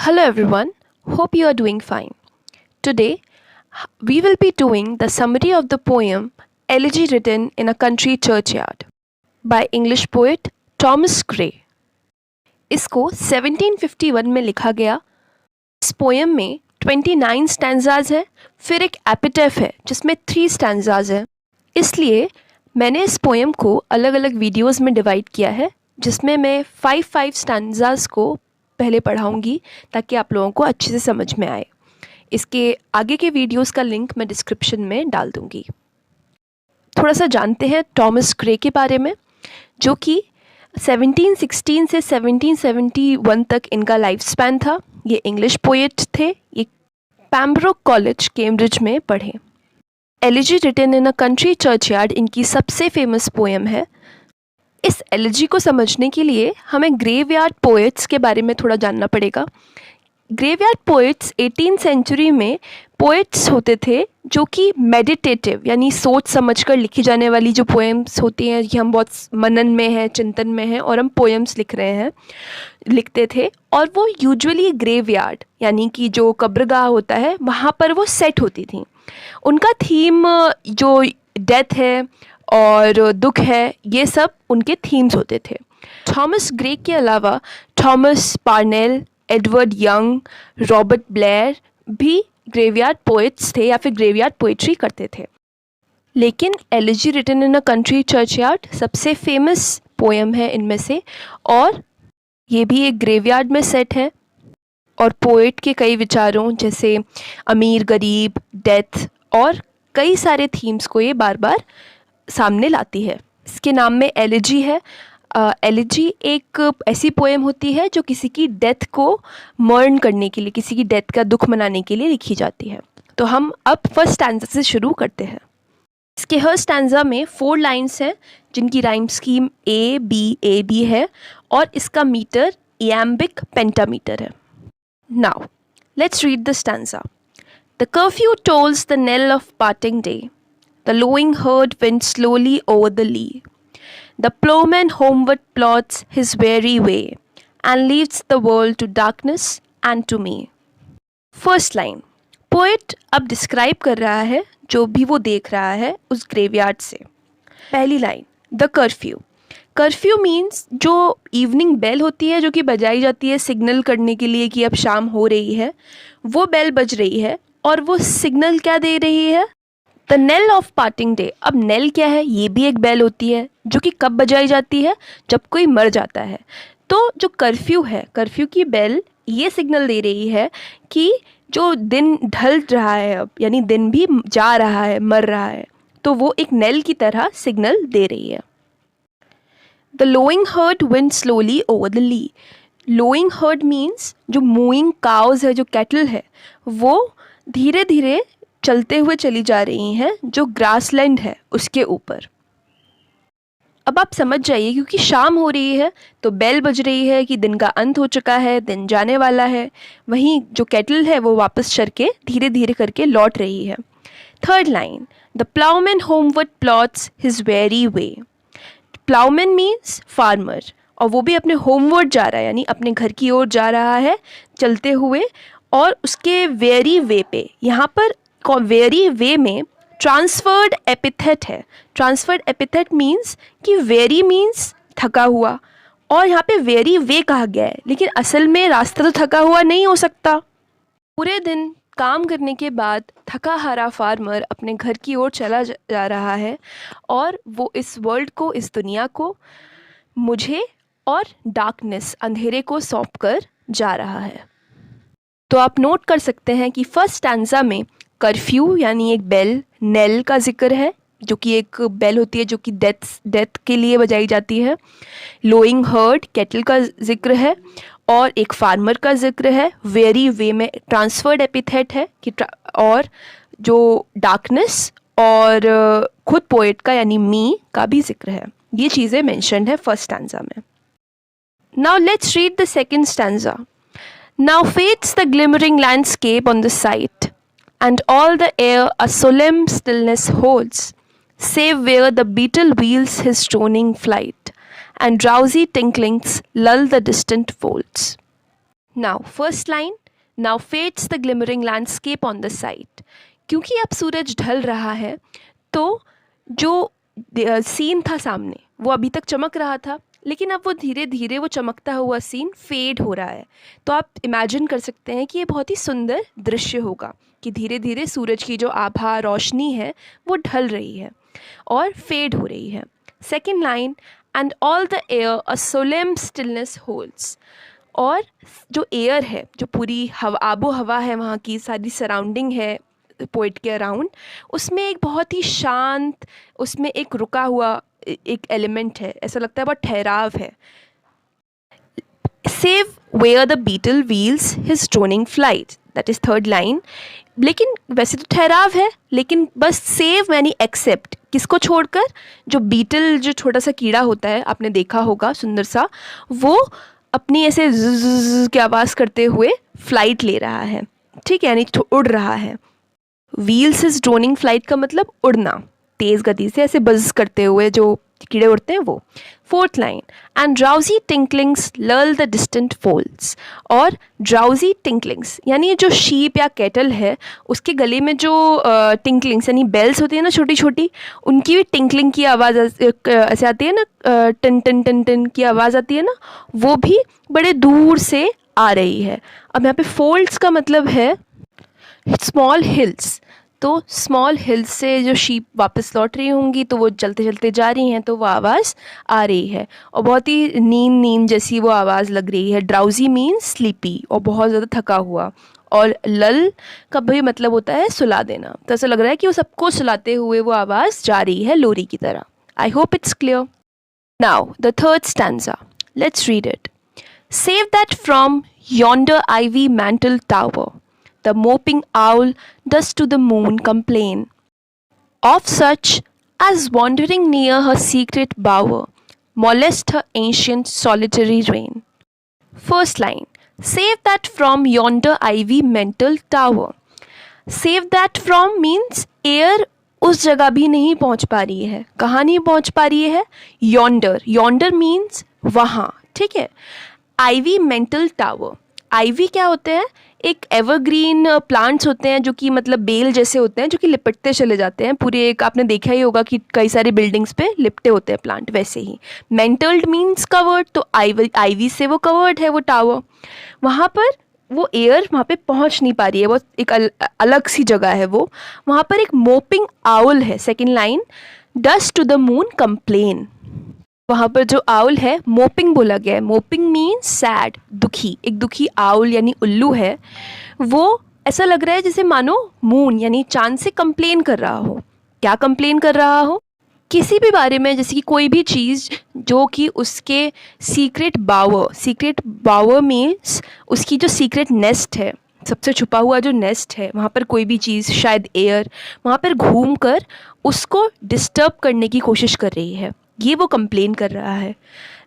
Hello everyone, hope you are doing fine. Today we will be doing the summary of the poem Elegy Written in a Country Churchyard by English poet Thomas Gray. इसको 1751 में लिखा गया। इस poem में 29 stanzas है, फिर एक एपिटैफ है जिसमें 3 स्टैंजाज है। इसलिए मैंने इस पोएम को अलग अलग वीडियोस में डिवाइड किया है, जिसमें मैं 5 स्टैंजाज को पहले पढ़ाऊँगी ताकि आप लोगों को अच्छे से समझ में आए। इसके आगे के वीडियोस का लिंक मैं डिस्क्रिप्शन में डाल दूँगी। थोड़ा सा जानते हैं थॉमस ग्रे के बारे में, जो कि 1716 से 1771 तक इनका लाइफ स्पैन था। ये इंग्लिश पोएट थे। ये पैम्ब्रोक कॉलेज कैम्ब्रिज में पढ़े। Elegy written in a country churchyard इनकी सबसे फेमस पोएम है। इस एलिजी को समझने के लिए हमें ग्रेवयार्ड पोएट्स के बारे में थोड़ा जानना पड़ेगा। ग्रेवयार्ड पोएट्स 18th सेंचुरी में पोएट्स होते थे जो कि मेडिटेटिव यानी सोच समझकर लिखी जाने वाली जो पोएम्स होती हैं, ये हम बहुत मनन में हैं, चिंतन में हैं और हम पोएम्स लिखते थे। और वो यूजुअली ग्रेवयार्ड यानी कि जो कब्रगाह होता है वहाँ पर वो सेट होती थी। उनका थीम जो डेथ है और दुख है, ये सब उनके थीम्स होते थे। थॉमस ग्रे के अलावा Thomas Parnell, Edward Young, Robert Blair भी ग्रेवयार्ड पोएट्स थे या फिर ग्रेवयार्ड पोएट्री करते थे। लेकिन elegy written in a country churchyard सबसे फेमस पोएम है इनमें से, और ये भी एक ग्रेवयार्ड में सेट है। और पोएट के कई विचारों जैसे अमीर गरीब, डेथ और कई सारे थीम्स को ये बार बार सामने लाती है। इसके नाम में एलिजी है। एलिजी एक ऐसी पोएम होती है जो किसी की डेथ को मर्न करने के लिए, किसी की डेथ का दुख मनाने के लिए लिखी जाती है। तो हम अब फर्स्ट स्टैंजा से शुरू करते हैं। इसके हर स्टैंजा में 4 लाइन्स हैं जिनकी राइम स्कीम ए बी है और इसका मीटर इयैम्बिक पेंटामीटर है। Now let's read the stanza. The curfew tolls the knell of parting day. The lowing herd went slowly over the lea. The ploughman homeward plods his weary way and leaves the world to darkness and to me. First line. Poet अब describe कर रहा है जो भी वो देख रहा है उस ग्रेवयार्ड से। पहली line, the curfew. Curfew means जो इवनिंग बेल होती है जो कि बजाई जाती है सिग्नल करने के लिए कि अब शाम हो रही है, वो बेल बज रही है और वो सिग्नल क्या दे रही है? The knell of parting day. अब नेल क्या है? ये भी एक बेल होती है जो कि कब बजाई जाती है? जब कोई मर जाता है। तो जो कर्फ्यू है, कर्फ्यू की बेल ये सिग्नल दे रही है कि जो दिन ढल रहा है अब, यानी दिन भी जा रहा है, मर रहा है, तो वो एक नेल की तरह सिग्नल दे रही है। The lowing herd wind slowly over the lea. Lowing herd means जो मूइंग काउज है, जो कैटल है, वो धीरे धीरे चलते हुए चली जा रही हैं जो ग्रासलैंड है उसके ऊपर। अब आप समझ जाइए, क्योंकि शाम हो रही है तो बेल बज रही है कि दिन का अंत हो चुका है, दिन जाने वाला है। वहीं जो कैटल है वो वापस चल के धीरे धीरे करके लौट रही है। Third line, the ploughman homeward plods his very way. Ploughman means farmer, और वो भी अपने होमवर्ड जा रहा है यानी अपने घर की ओर जा रहा है चलते हुए। और उसके वेरी वे पे, यहाँ पर वेरी वे में ट्रांसफर्ड एपिथेट है। ट्रांसफर्ड एपिथेट मीन्स कि वेरी मीन्स थका हुआ, और यहाँ पे वेरी वे कहा गया है, लेकिन असल में रास्ता तो थका हुआ नहीं हो सकता। पूरे दिन काम करने के बाद थका हारा फार्मर अपने घर की ओर चला जा रहा है, और वो इस वर्ल्ड को, इस दुनिया को मुझे और डार्कनेस, अंधेरे को सौंप कर जा रहा है। तो आप नोट कर सकते हैं कि फर्स्ट स्टैंजा में कर्फ्यू यानी एक बेल, नेल का जिक्र है जो कि एक बेल होती है जो कि डेथ के लिए बजाई जाती है। लोइंग हर्ड, कैटल का जिक्र है, और एक फार्मर का जिक्र है। वेरी वे में ट्रांसफर्ड एपिथेट है कि और जो डार्कनेस और खुद पोएट का यानी मी का भी जिक्र है। ये चीज़ें मेंशन्ड है फर्स्ट स्टैंजा में। Now let's read the second stanza. Now fades the glimmering landscape on the sight, and all the air a solemn stillness holds, save where the beetle wheels his droning flight, and drowsy tinklings lull the distant folds. Now first line, now fades the glimmering landscape on the site. क्योंकि अब सूरज ढल रहा है तो जो scene था सामने वो अभी तक चमक रहा था, लेकिन अब वो धीरे धीरे वो चमकता हुआ सीन फेड हो रहा है। तो आप इमेजिन कर सकते हैं कि ये बहुत ही सुंदर दृश्य होगा कि धीरे धीरे सूरज की जो आभा रोशनी है वो ढल रही है और फेड हो रही है। Second line, and all the air a solemn stillness holds. और जो एयर है, जो पूरी हवा, आबो हवा है, वहाँ की सारी सराउंडिंग है पोइट के अराउंड, उसमें एक बहुत ही शांत, उसमें एक रुका हुआ एक एलिमेंट है, ऐसा लगता है बहुत ठहराव है। Save where the beetle wheels his droning flight, that is third line. लेकिन वैसे तो ठहराव है, लेकिन बस सेव यानी एक्सेप्ट, किसको छोड़कर? जो बीटल, जो छोटा सा कीड़ा होता है, आपने देखा होगा सुंदर सा, वो अपनी ऐसे ज़ की आवाज़ करते हुए फ्लाइट ले रहा है, ठीक है, यानी उड़ रहा है। व्हील्स इज ड्रोनिंग फ्लाइट का मतलब उड़ना, तेज़ गति से ऐसे बज़ करते हुए जो कीड़े उड़ते हैं वो। Fourth line, and drowsy tinklings lull the distant folds. और ड्राउजी टिंकलिंग्स यानी जो शीप या कैटल है उसके गले में जो टिंकलिंग्स यानी बेल्स होती है ना छोटी छोटी, उनकी भी टिंकलिंग की आवाज़ ऐसे आती है ना, टन टन टन टन की आवाज़ आती है ना, वो भी बड़े दूर से आ रही है। अब यहाँ पे फोल्ड्स का मतलब है स्मॉल हिल्स। तो स्मॉल हिल्स से जो शीप वापस लौट रही होंगी तो वो चलते चलते जा रही हैं, तो वो आवाज़ आ रही है और बहुत ही नींद नींद जैसी वो आवाज़ लग रही है। ड्राउजी मीन्स स्लीपी और बहुत ज़्यादा थका हुआ, और लल का भी मतलब होता है सुला देना। तो ऐसा लग रहा है कि वो सबको सुलाते हुए वो आवाज़ जा रही है लोरी की तरह। I hope it's clear. Now the third stanza, let's read it. Save that from yonder ivy mantled tower, the moping owl does to the moon complain, of such as wandering near her secret bower, molest her ancient solitary reign. First line, save that from yonder ivy mantled tower. Save that from means air उस जगह भी नहीं पहुंच पा रही है। कहाँ नहीं पहुंच पा रही है? yonder, yonder means वहाँ, ठीक है। आईवी मेंटल टावर, आईवी क्या होते हैं? एक एवरग्रीन प्लांट्स होते हैं जो कि मतलब बेल जैसे होते हैं, जो कि लिपटते चले जाते हैं पूरे। एक आपने देखा ही होगा कि कई सारी बिल्डिंग्स पे लिपटे होते हैं प्लांट, वैसे ही मेंटल्ड मीन्स कवर्ड, तो आईवी से वो कवर्ड है वो टावर। वहाँ पर वो एयर वहाँ पे पहुँच नहीं पा रही है, वो एक अलग सी जगह है वो। वहाँ पर एक मोपिंग आउल है, second line, does to the moon complain. वहाँ पर जो आउल है, मोपिंग बोला गया है, मोपिंग मीन्स सैड, दुखी। एक दुखी आउल यानी उल्लू है, वो ऐसा लग रहा है जैसे मानो मून यानी चांद से कंप्लेन कर रहा हो। क्या कंप्लेन कर रहा हो? किसी भी बारे में, जैसे कि कोई भी चीज़ जो कि उसके सीक्रेट बावर मीन्स उसकी जो सीक्रेट नेस्ट है, सबसे छुपा हुआ जो नेस्ट है, वहाँ पर कोई भी चीज़, शायद एयर, वहाँ पर घूम कर उसको डिस्टर्ब करने की कोशिश कर रही है, ये वो कंप्लेन कर रहा है।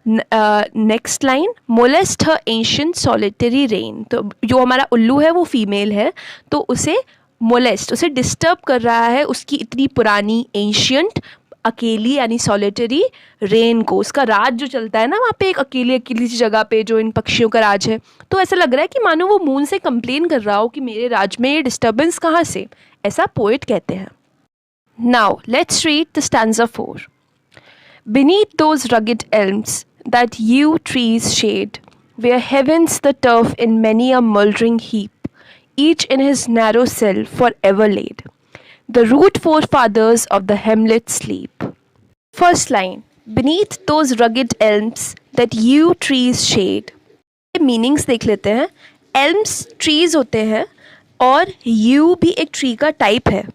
नेक्स्ट लाइन, मोलेस्ट हर एंशिएंट सॉलिटरी रेन। तो जो हमारा उल्लू है वो फीमेल है, तो उसे मोलेस्ट, उसे डिस्टर्ब कर रहा है उसकी इतनी पुरानी एंशिएंट अकेली यानी सॉलिटरी रेन को। उसका राज जो चलता है ना वहाँ पे, एक अकेली अकेली सी जगह पे जो इन पक्षियों का राज है, तो ऐसा लग रहा है कि मानो वो मून से कंप्लेन कर रहा हो कि मेरे राज में ये डिस्टर्बेंस कहाँ से, ऐसा पोएट कहते हैं। Now let's read the stanza 4। Beneath those rugged elms that yew trees shade, where heaven's the turf in many a mouldering heap, each in his narrow cell forever laid, the rude forefathers of the hamlet sleep. First line, beneath those rugged elms that yew trees shade. Meanings देख लेते हैं। elms trees होते हैं और yew भी एक tree का type है।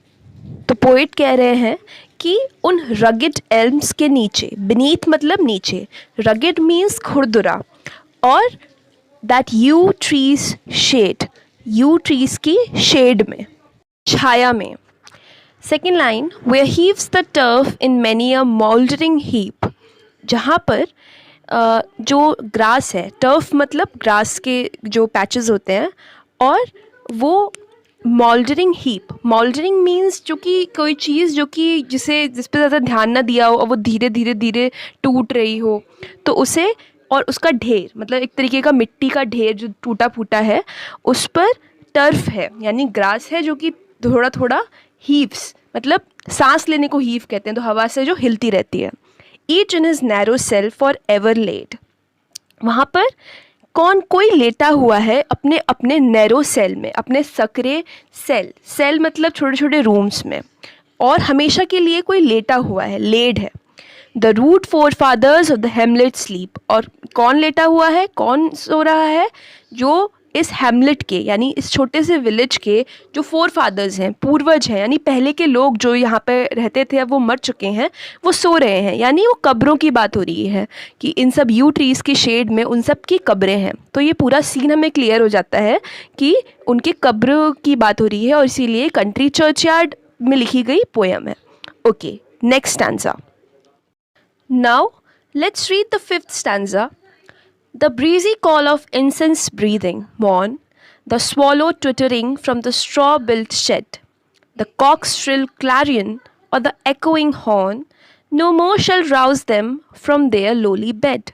तो पोइट कह रहे हैं कि उन रगेड एल्म्स के नीचे, बीनीथ मतलब नीचे, रगेड मीन्स खुरदुरा, और that yew trees shade, yew trees की शेड में, छाया में। Second line, where heaves the turf in many a mouldering heap, जहाँ पर जो ग्रास है, टर्फ मतलब ग्रास के जो पैचेस होते हैं, और वो मोल्डरिंग हीप, मोल्डरिंग मीन्स जो कि कोई चीज़ जो कि जिस पे ज़्यादा ध्यान ना दिया हो और वो धीरे धीरे धीरे टूट रही हो, तो उसे और उसका ढेर मतलब एक तरीके का मिट्टी का ढेर जो टूटा फूटा है, उस पर टर्फ है यानी ग्रास है जो कि थोड़ा थोड़ा हीव्स, मतलब सांस लेने को हीव कहते हैं, तो हवा से जो हिलती रहती है। Each in his narrow cell for ever laid, वहाँ पर कोई लेटा हुआ है अपने अपने नैरो सेल में, अपने सकरे सेल मतलब छोटे छोटे रूम्स में, और हमेशा के लिए कोई लेटा हुआ है, लेड है। The rude forefathers of the hamlet sleep, और कौन लेटा हुआ है, कौन सो रहा है, जो इस हेमलेट के यानी इस छोटे से विलेज के जो फोर फादर्स हैं, पूर्वज हैं, यानी पहले के लोग जो यहाँ पे रहते थे अब वो मर चुके हैं, वो सो रहे हैं। यानी वो कब्रों की बात हो रही है कि इन सब यू ट्रीज़ की शेड में उन सब की कब्रें हैं। तो ये पूरा सीन हमें क्लियर हो जाता है कि उनके कब्र की बात हो रही है, और इसीलिए कंट्री चर्चयार्ड में लिखी गई पोएम है। Okay, next stanza. Now let's read the fifth stanza. The breezy call of incense breathing morn, the swallow twittering from the straw-built shed, the cock's shrill clarion or the echoing horn, no more shall rouse them from their lowly bed.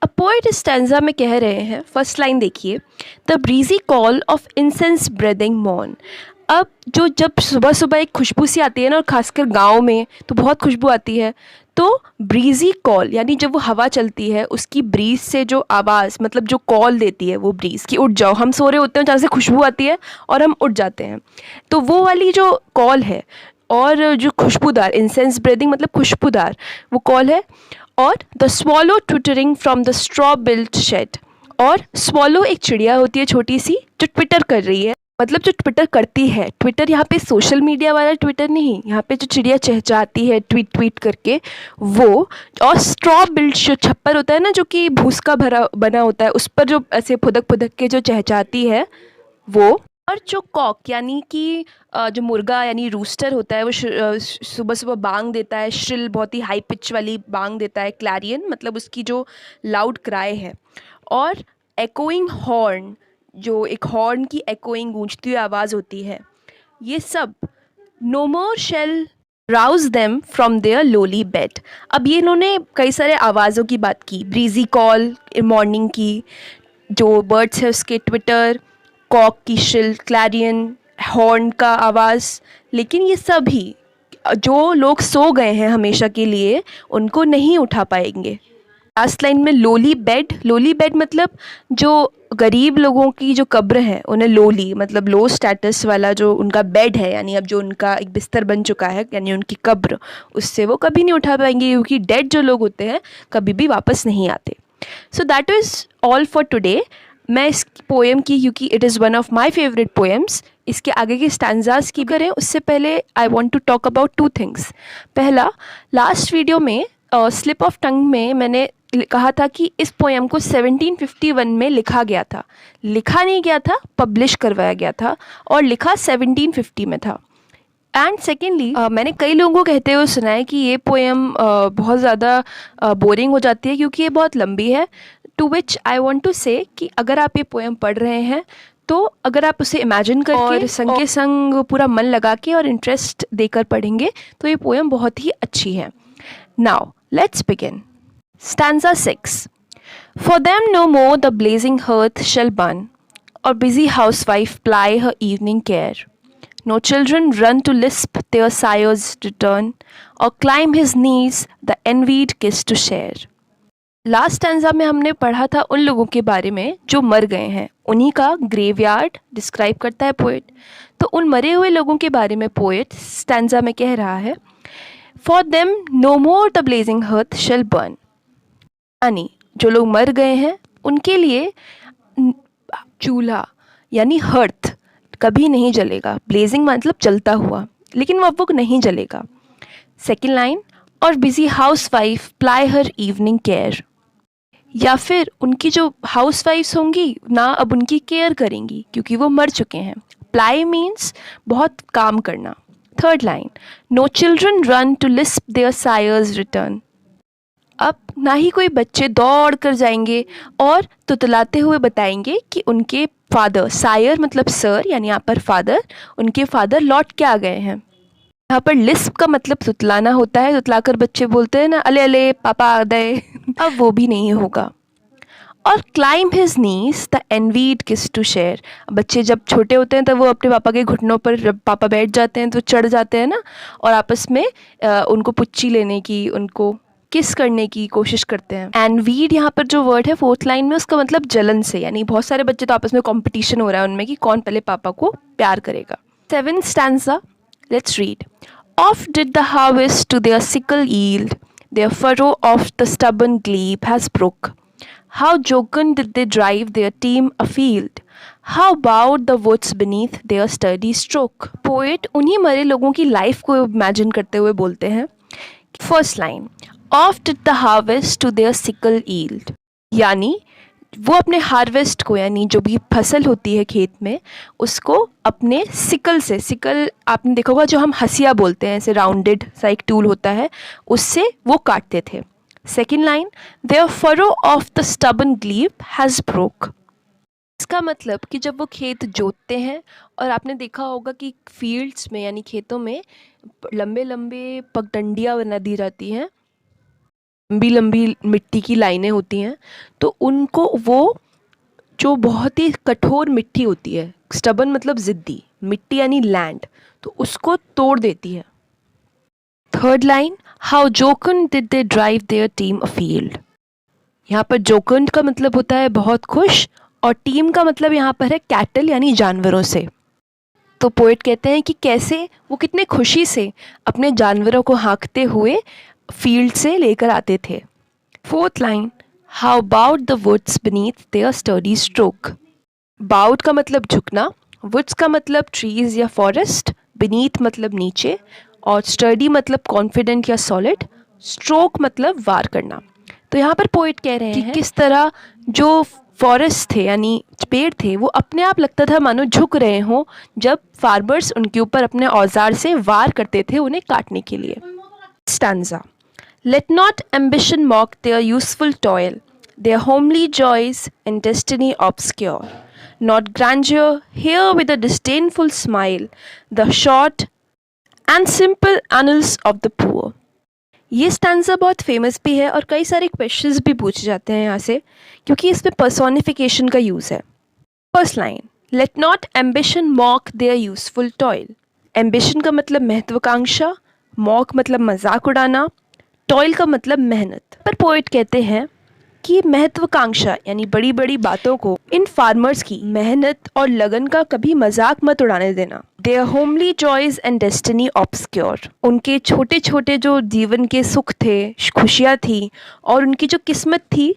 A poet इस stanza में कह रहे हैं, first line देखिए, the breezy call of incense breathing morn. अब जब सुबह सुबह एक खुशबू सी आती है ना, और खासकर गाँव में तो बहुत खुशबू आती है, तो ब्रीजी कॉल यानी जब वो हवा चलती है उसकी ब्रीज से जो आवाज़, मतलब जो कॉल देती है वो ब्रीज की, उठ जाओ, हम सो रहे होते हैं जहाँ से खुशबू आती है और हम उठ जाते हैं, तो वो वाली जो कॉल है, और जो खुशबूदार, इंसेंस ब्रीदिंग मतलब खुशबूदार वो कॉल है। और the swallow twittering from the straw built shed, और स्वॉलो एक चिड़िया होती है छोटी सी जो ट्विटर कर रही है, मतलब जो ट्विटर करती है, ट्विटर यहाँ पे सोशल मीडिया वाला ट्विटर नहीं, यहाँ पे जो चिड़िया चहचहाती है ट्वीट करके वो, और स्ट्रॉ बिल्ट जो छप्पर होता है ना जो कि भूस का भरा बना होता है, उस पर जो ऐसे फुदक के जो चहचहाती है वो। और जो कॉक यानी कि जो मुर्गा यानी रूस्टर होता है वो सुबह सुबह बांग देता है, श्रिल बहुत ही हाई पिच वाली बांग देता है, क्लैरियन मतलब उसकी जो लाउड क्राई है, और एकोइंग हॉर्न जो एक हॉर्न की एकोइंग गूंजती हुई आवाज़ होती है, ये सब no more shall rouse them from their lowly bed. अब ये इन्होंने कई सारे आवाज़ों की बात की, ब्रीजी कॉल मॉर्निंग की, जो बर्ड्स है उसके ट्विटर, कॉक की शिल, क्लैरियन, हॉर्न का आवाज़, लेकिन ये सभी जो लोग सो गए हैं हमेशा के लिए उनको नहीं उठा पाएंगे। लास्ट लाइन में लोली बेड मतलब जो गरीब लोगों की जो कब्र है उन्हें लोली मतलब लो स्टेटस वाला जो उनका बेड है, यानी अब जो उनका एक बिस्तर बन चुका है यानी उनकी कब्र, उससे वो कभी नहीं उठा पाएंगे, क्योंकि डेड जो लोग होते हैं कभी भी वापस नहीं आते। So that is all for today. मैं इस पोएम की, क्योंकि it is one of my favourite poems, इसके आगे के स्टैंजास की करें उससे पहले I want to talk about two things. पहला, लास्ट वीडियो में स्लिप ऑफ टंग में मैंने कहा था कि इस पोएम को 1751 में लिखा गया था, लिखा नहीं गया था, पब्लिश करवाया गया था, और लिखा 1750 में था। एंड सेकेंडली मैंने कई लोगों को कहते हुए सुना है कि ये पोएम बहुत ज़्यादा बोरिंग हो जाती है क्योंकि ये बहुत लंबी है, to which I want to say कि अगर आप ये पोएम पढ़ रहे हैं तो अगर आप उसे इमेजिन करके और संग के संग पूरा मन लगा के और इंटरेस्ट देकर पढ़ेंगे तो ये पोएम बहुत ही अच्छी है। Now let's begin. Stanza 6. For them no more the blazing hearth shall burn, or busy housewife ply her evening care. No children run to lisp their sire's return, or climb his knees the envied kiss to share. Last stanza में हमने पढ़ा था उन लोगों के बारे में जो मर गए हैं, उन्हीं का ग्रेवयार्ड डिस्क्राइब करता है पोएट। तो उन मरे हुए लोगों के बारे में पोएट स्टैंजा में कह रहा है, for them no more the blazing hearth shall burn, यानी जो लोग मर गए हैं उनके लिए चूल्हा यानी हर्थ कभी नहीं जलेगा, ब्लेजिंग मतलब जलता हुआ, लेकिन वो नहीं जलेगा। सेकेंड लाइन, और बिजी हाउस वाइफ प्लाई हर इवनिंग केयर, या फिर उनकी जो हाउस वाइफ्स होंगी ना अब उनकी केयर करेंगी क्योंकि वो मर चुके हैं। प्लाई मीन्स बहुत काम करना। Third line, no children run to lisp their sires return, अब ना ही कोई बच्चे दौड़ कर जाएंगे और तुतलाते हुए बताएंगे कि उनके फादर, सायर मतलब सर यानी यहाँ पर फादर, उनके फादर लौट के आ गए हैं। यहाँ पर लिस्प का मतलब तुतलाना होता है, तुतलाकर बच्चे बोलते हैं ना, अले अले पापा आ गए अब वो भी नहीं होगा। और क्लाइम हिज नीज द एनवीड किस टू शेयर। बच्चे जब छोटे होते हैं तब वो अपने पापा के घुटनों पर, जब पापा बैठ जाते हैं तो चढ़ जाते हैं ना, और आपस में उनको पुच्ची लेने की, उनको किस करने की कोशिश करते हैं। एनवीड यहाँ पर जो वर्ड है फोर्थ लाइन में, उसका मतलब जलन से, यानी बहुत सारे बच्चे तो आपस में कंपटीशन हो रहा है उनमें कि कौन पहले पापा को प्यार करेगा। 7th stanza, let's read. Off did the harvest to their sickle yield, their furrow of the stubborn glebe has broke. How jocund did they drive their team afield, how bowed the woods beneath their sturdy stroke. Poet उन्हीं मरे लोगों की life को imagine करते हुए बोलते हैं। First line, oft did the harvest to their sickle yield, यानी वो अपने हार्वेस्ट को, यानी जो भी फसल होती है खेत में, उसको अपने सिकल से, सिकल आपने देखा होगा जो हम हसिया बोलते हैं, ऐसे राउंडेड सा एक टूल होता है, उससे वो काटते थे। Second line, their furrow oft the stubborn glebe has broke. इसका मतलब कि जब वो खेत जोतते हैं, और आपने देखा होगा कि फील्ड्स में यानी खेतों में लंबे लंबे पगडंडियाँ बना दी जाती हैं, लंबी लंबी मिट्टी की लाइनें होती हैं, तो उनको वो जो बहुत ही कठोर मिट्टी होती है, स्टबन मतलब ज़िद्दी, मिट्टी यानी लैंड, तो उसको तोड़ देती है। Third line, how jocund did they drive their team afield. यहाँ पर जोकन का मतलब होता है बहुत खुश, और टीम का मतलब यहाँ पर है कैटल यानी जानवरों से। तो पोएट कहते हैं कि कैसे वो कितने खुशी से अपने जानवरों को हाँकते हुए फील्ड से लेकर आते थे। Fourth line, how bowed the woods beneath their sturdy stroke. Bowed का मतलब झुकना, वुड्स का मतलब ट्रीज या फॉरेस्ट, बीनीथ मतलब नीचे, और स्टडी मतलब कॉन्फिडेंट या सॉलिड, स्ट्रोक मतलब वार करना। तो यहाँ पर पोएट कह रहे हैं कि किस तरह जो फॉरेस्ट थे यानी पेड़ थे, वो अपने आप लगता था मानो झुक रहे हों जब फार्मर्स उनके ऊपर अपने औजार से वार करते थे उन्हें काटने के लिए। Stanza, let not ambition mock their useful toil, their homely joys and destiny obscure. Not grandeur, here with a disdainful smile, the short and simple annals of the poor. ये स्टैंजा बहुत फेमस भी है और कई सारे questions भी पूछे जाते हैं यहाँ से, क्योंकि इसमें पर्सोनिफिकेशन का यूज़ है। First line, let not ambition mock their useful toil. Ambition का मतलब महत्वाकांक्षा, मॉक मतलब मजाक उड़ाना, टॉयल का मतलब मेहनत। पर पोएट कहते हैं कि महत्वाकांक्षा यानी बड़ी बड़ी बातों को, इन फार्मर्स की मेहनत और लगन का कभी मजाक मत उड़ाने देना। Their homely joys and destiny obscure, उनके छोटे छोटे जो जीवन के सुख थे, खुशियाँ थी, और उनकी जो किस्मत थी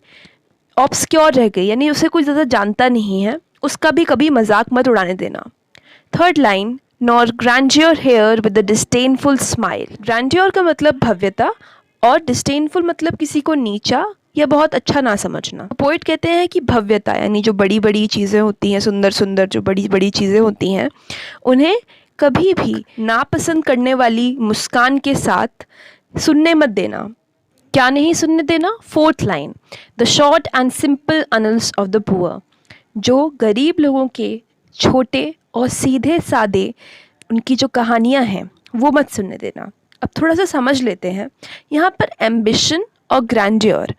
ऑब्सक्योर रह गई, यानी उसे कोई ज़्यादा जानता नहीं है, उसका भी कभी मजाक मत उड़ाने देना। Third line, nor grandeur hear with a disdainful smile. Grandeur का मतलब भव्यता, और डिस्डेनफुल मतलब किसी को नीचा या बहुत अच्छा ना समझना। पोएट कहते हैं कि भव्यता यानी जो बड़ी बड़ी चीज़ें होती हैं, सुंदर सुंदर जो बड़ी बड़ी चीज़ें होती हैं, उन्हें कभी भी नापसंद करने वाली मुस्कान के साथ सुनने मत देना। क्या नहीं सुनने देना? Fourth line, the short and simple annals of the poor, जो गरीब लोगों के छोटे और सीधे सादे उनकी जो कहानियाँ हैं वो मत सुनने देना। अब थोड़ा सा समझ लेते हैं। यहाँ पर एम्बिशन और ग्रैंड्योर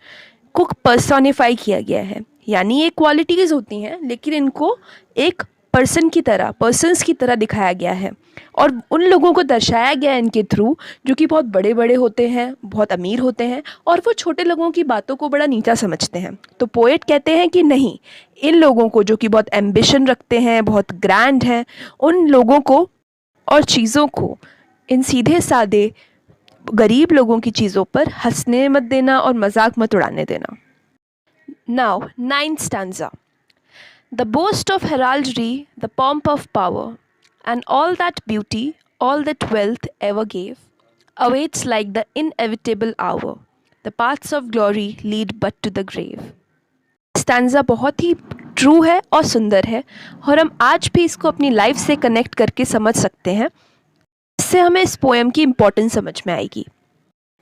को पर्सोनिफाई किया गया है, यानी ये क्वालिटीज़ होती हैं लेकिन इनको एक पर्सन्स की तरह दिखाया गया है, और उन लोगों को दर्शाया गया है इनके थ्रू जो कि बहुत बड़े बड़े होते हैं, बहुत अमीर होते हैं, और वो छोटे लोगों की बातों को बड़ा नीचा समझते हैं। तो पोएट कहते हैं कि नहीं, इन लोगों को जो कि बहुत एम्बिशन रखते हैं, बहुत ग्रैंड हैं, उन लोगों को और चीज़ों को, इन सीधे सादे गरीब लोगों की चीज़ों पर हंसने मत देना और मजाक मत उड़ाने देना। Now 9th stanza, the boast of heraldry, the pomp of power, and all that beauty, all that wealth ever gave, awaits like the inevitable hour. The paths of glory lead but to the grave. Stanza बहुत ही true है और सुंदर है, और हम आज भी इसको अपनी लाइफ से कनेक्ट करके समझ सकते हैं। इससे हमें इस पोएम की इम्पोर्टेंस समझ में आएगी।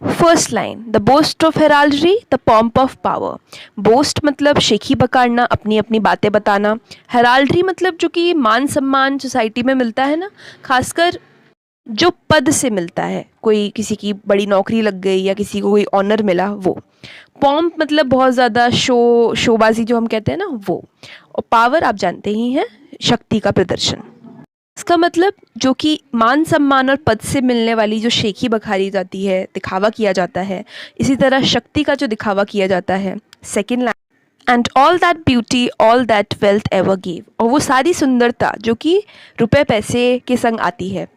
First line, the boast of heraldry, the pomp of power. Boast मतलब शेखी बकारना, अपनी अपनी बातें बताना। heraldry मतलब जो कि मान सम्मान सोसाइटी में मिलता है ना, खासकर जो पद से मिलता है, कोई किसी की बड़ी नौकरी लग गई या किसी को कोई ऑनर मिला वो। पॉम्प मतलब बहुत ज़्यादा शोबाजी जो हम कहते हैं ना वो। और पावर आप जानते ही हैं, शक्ति का प्रदर्शन। इसका मतलब जो कि मान सम्मान और पद से मिलने वाली जो शेखी बखारी जाती है, दिखावा किया जाता है, इसी तरह शक्ति का जो दिखावा किया जाता है। Second line, and all that beauty all that wealth ever give, और वो सारी सुंदरता जो कि रुपए पैसे के संग आती है।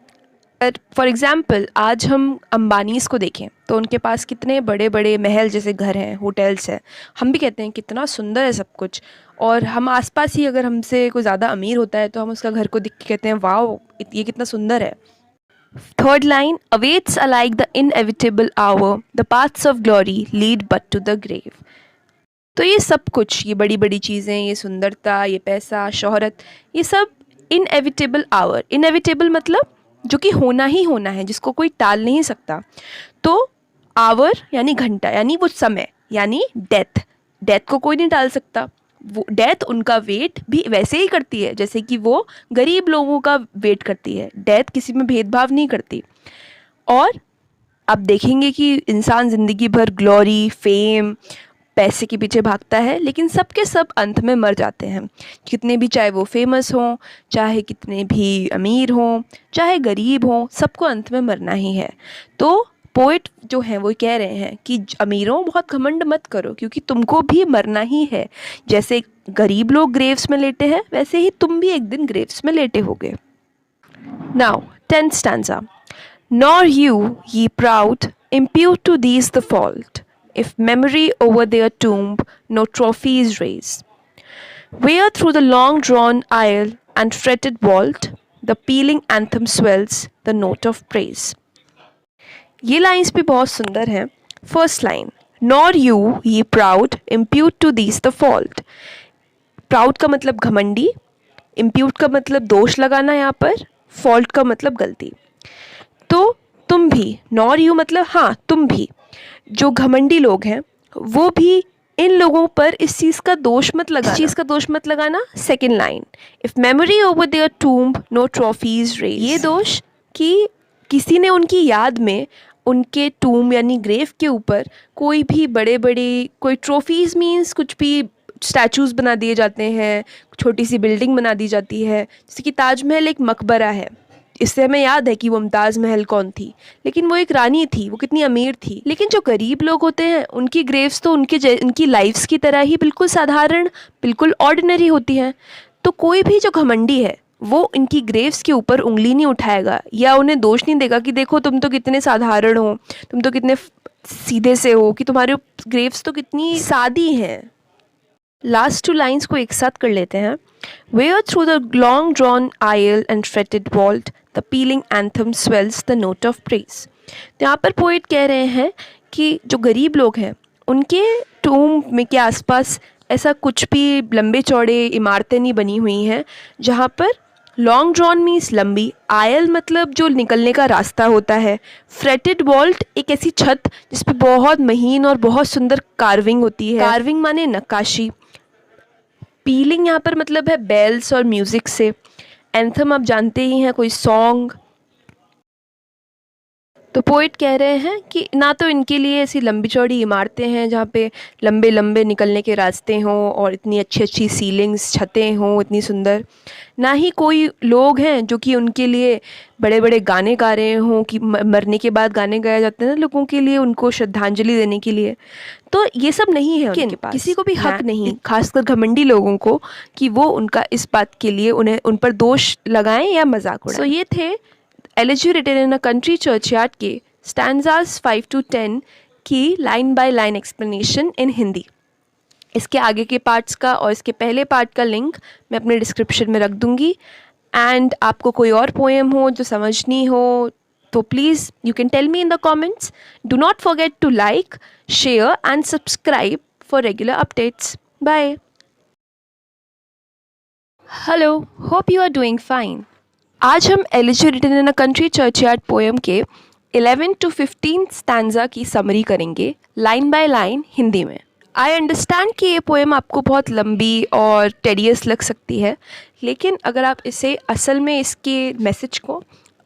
फॉर एग्ज़ाम्पल आज हम अंबानीज़ को देखें तो उनके पास कितने बड़े बड़े महल जैसे घर हैं, होटल्स हैं। हम भी कहते हैं कितना सुंदर है सब कुछ, और हम आसपास ही अगर हमसे कोई ज़्यादा अमीर होता है तो हम उसका घर को देख के कहते हैं वाओ ये कितना सुंदर है। Third line, awaits alike the inevitable hour, the paths of glory lead but to the grave. तो ये सब कुछ, ये बड़ी बड़ी चीज़ें, ये सुंदरता, ये पैसा, शोहरत, ये सब इनएविटेबल आवर। इनएविटेबल मतलब जो कि होना ही होना है, जिसको कोई टाल नहीं सकता। तो आवर यानी घंटा, यानी वो समय, यानी डेथ। डेथ को कोई नहीं टाल सकता। वो डेथ उनका वेट भी वैसे ही करती है जैसे कि वो गरीब लोगों का वेट करती है। डेथ किसी में भेदभाव नहीं करती। और आप देखेंगे कि इंसान ज़िंदगी भर ग्लोरी, फेम, पैसे के पीछे भागता है, लेकिन सब के सब अंत में मर जाते हैं। कितने भी, चाहे वो फेमस हों, चाहे कितने भी अमीर हों, चाहे गरीब हों, सबको अंत में मरना ही है। तो पोइट जो हैं वो कह रहे हैं कि अमीरों बहुत घमंड मत करो, क्योंकि तुमको भी मरना ही है। जैसे गरीब लोग ग्रेव्स में लेटे हैं, वैसे ही तुम भी एक दिन ग्रेव्स में लेटे होगे। Now 10th stanza. Nor you, ye proud, impute to these the fault, if memory over their tomb no trophies raise. Where through the long-drawn aisle and fretted vault, the pealing anthem swells the note of praise. ये lines भी बहुत सुंदर हैं। First line, nor you ye proud impute to these the fault. Proud का मतलब घमंडी, impute का मतलब दोष लगाना, यहाँ पर फॉल्ट का मतलब गलती। तो तुम भी, नॉर यू मतलब हाँ तुम भी, जो घमंडी लोग हैं वो भी इन लोगों पर इस चीज़ का दोष मत लगाना। इस चीज़ का दोष मत लगाना। Second line, if memory over their tomb no trophies raise. ये दोष कि किसी ने उनकी याद में उनके टूम यानी ग्रेव के ऊपर कोई भी बड़े बड़े कोई ट्रॉफीज़ मीन्स कुछ भी स्टैचूज़ बना दिए जाते हैं, छोटी सी बिल्डिंग बना दी जाती है। जैसे कि ताजमहल एक मकबरा है, इससे हमें याद है कि मुमताज़ महल कौन थी, लेकिन वो एक रानी थी, वो कितनी अमीर थी। लेकिन जो गरीब लोग होते हैं उनकी ग्रेव्स तो उनकी लाइफ्स की तरह ही बिल्कुल साधारण, बिल्कुल ऑर्डिनरी होती हैं। तो कोई भी जो घमंडी है वो इनकी ग्रेव्स के ऊपर उंगली नहीं उठाएगा या उन्हें दोष नहीं देगा कि देखो तुम तो कितने साधारण हो, तुम तो कितने सीधे से हो, कि तुम्हारे ग्रेव्स तो कितनी सादी हैं। लास्ट टू लाइन्स को एक साथ कर लेते हैं। Where through the long drawn aisle and fretted vault, the pealing anthem swells the note of praise. तो यहाँ पर पोइट कह रहे हैं कि जो गरीब लोग हैं उनके टूम में के आसपास ऐसा कुछ भी लंबे चौड़े इमारतें नहीं बनी हुई हैं जहाँ पर लॉन्ग ड्रॉन मीन्स लंबी, आयल मतलब जो निकलने का रास्ता होता है, फ्रेटेड वॉल्ट एक ऐसी छत जिस पे बहुत महीन और बहुत सुंदर कार्विंग होती है। कार्विंग माने नक्काशी। पीलिंग यहाँ पर मतलब है बेल्स और म्यूज़िक से। एंथम आप जानते ही हैं, कोई सॉन्ग। तो पोइट कह रहे हैं कि ना तो इनके लिए ऐसी लंबी चौड़ी इमारतें हैं जहाँ पे लंबे लंबे निकलने के रास्ते हों और इतनी अच्छी अच्छी सीलिंग्स, छतें हों इतनी सुंदर, ना ही कोई लोग हैं जो कि उनके लिए बड़े बड़े गाने गा रहे हों कि मरने के बाद गाने गाए जाते हैं ना लोगों के लिए, उनको श्रद्धांजलि देने के लिए। तो ये सब नहीं है उनके पास। किसी को भी हक नहीं, खासकर घमंडी लोगों को, कि वो उनका इस बात के लिए उन्हें उन पर दोष लगाएं या मजाक उड़ाएं। ये थे Elegy Written in a Country Churchyard के स्टैंजाज 5 to 10 की line by line explanation in Hindi. इसके आगे के पार्ट्स का और इसके पहले पार्ट का लिंक मैं अपने डिस्क्रिप्शन में रख दूँगी। एंड आपको कोई और पोएम हो जो समझनी हो तो please you can tell me in the comments. Do not forget to like, share and subscribe for regular updates. Bye. Hello, hope you are doing fine. आज हम elegy written in a country churchyard poem के 11 to 15 stanza की summary करेंगे line by line Hindi में। I understand कि ये poem आपको बहुत लंबी और टेडियस लग सकती है, लेकिन अगर आप इसे असल में इसके मैसेज को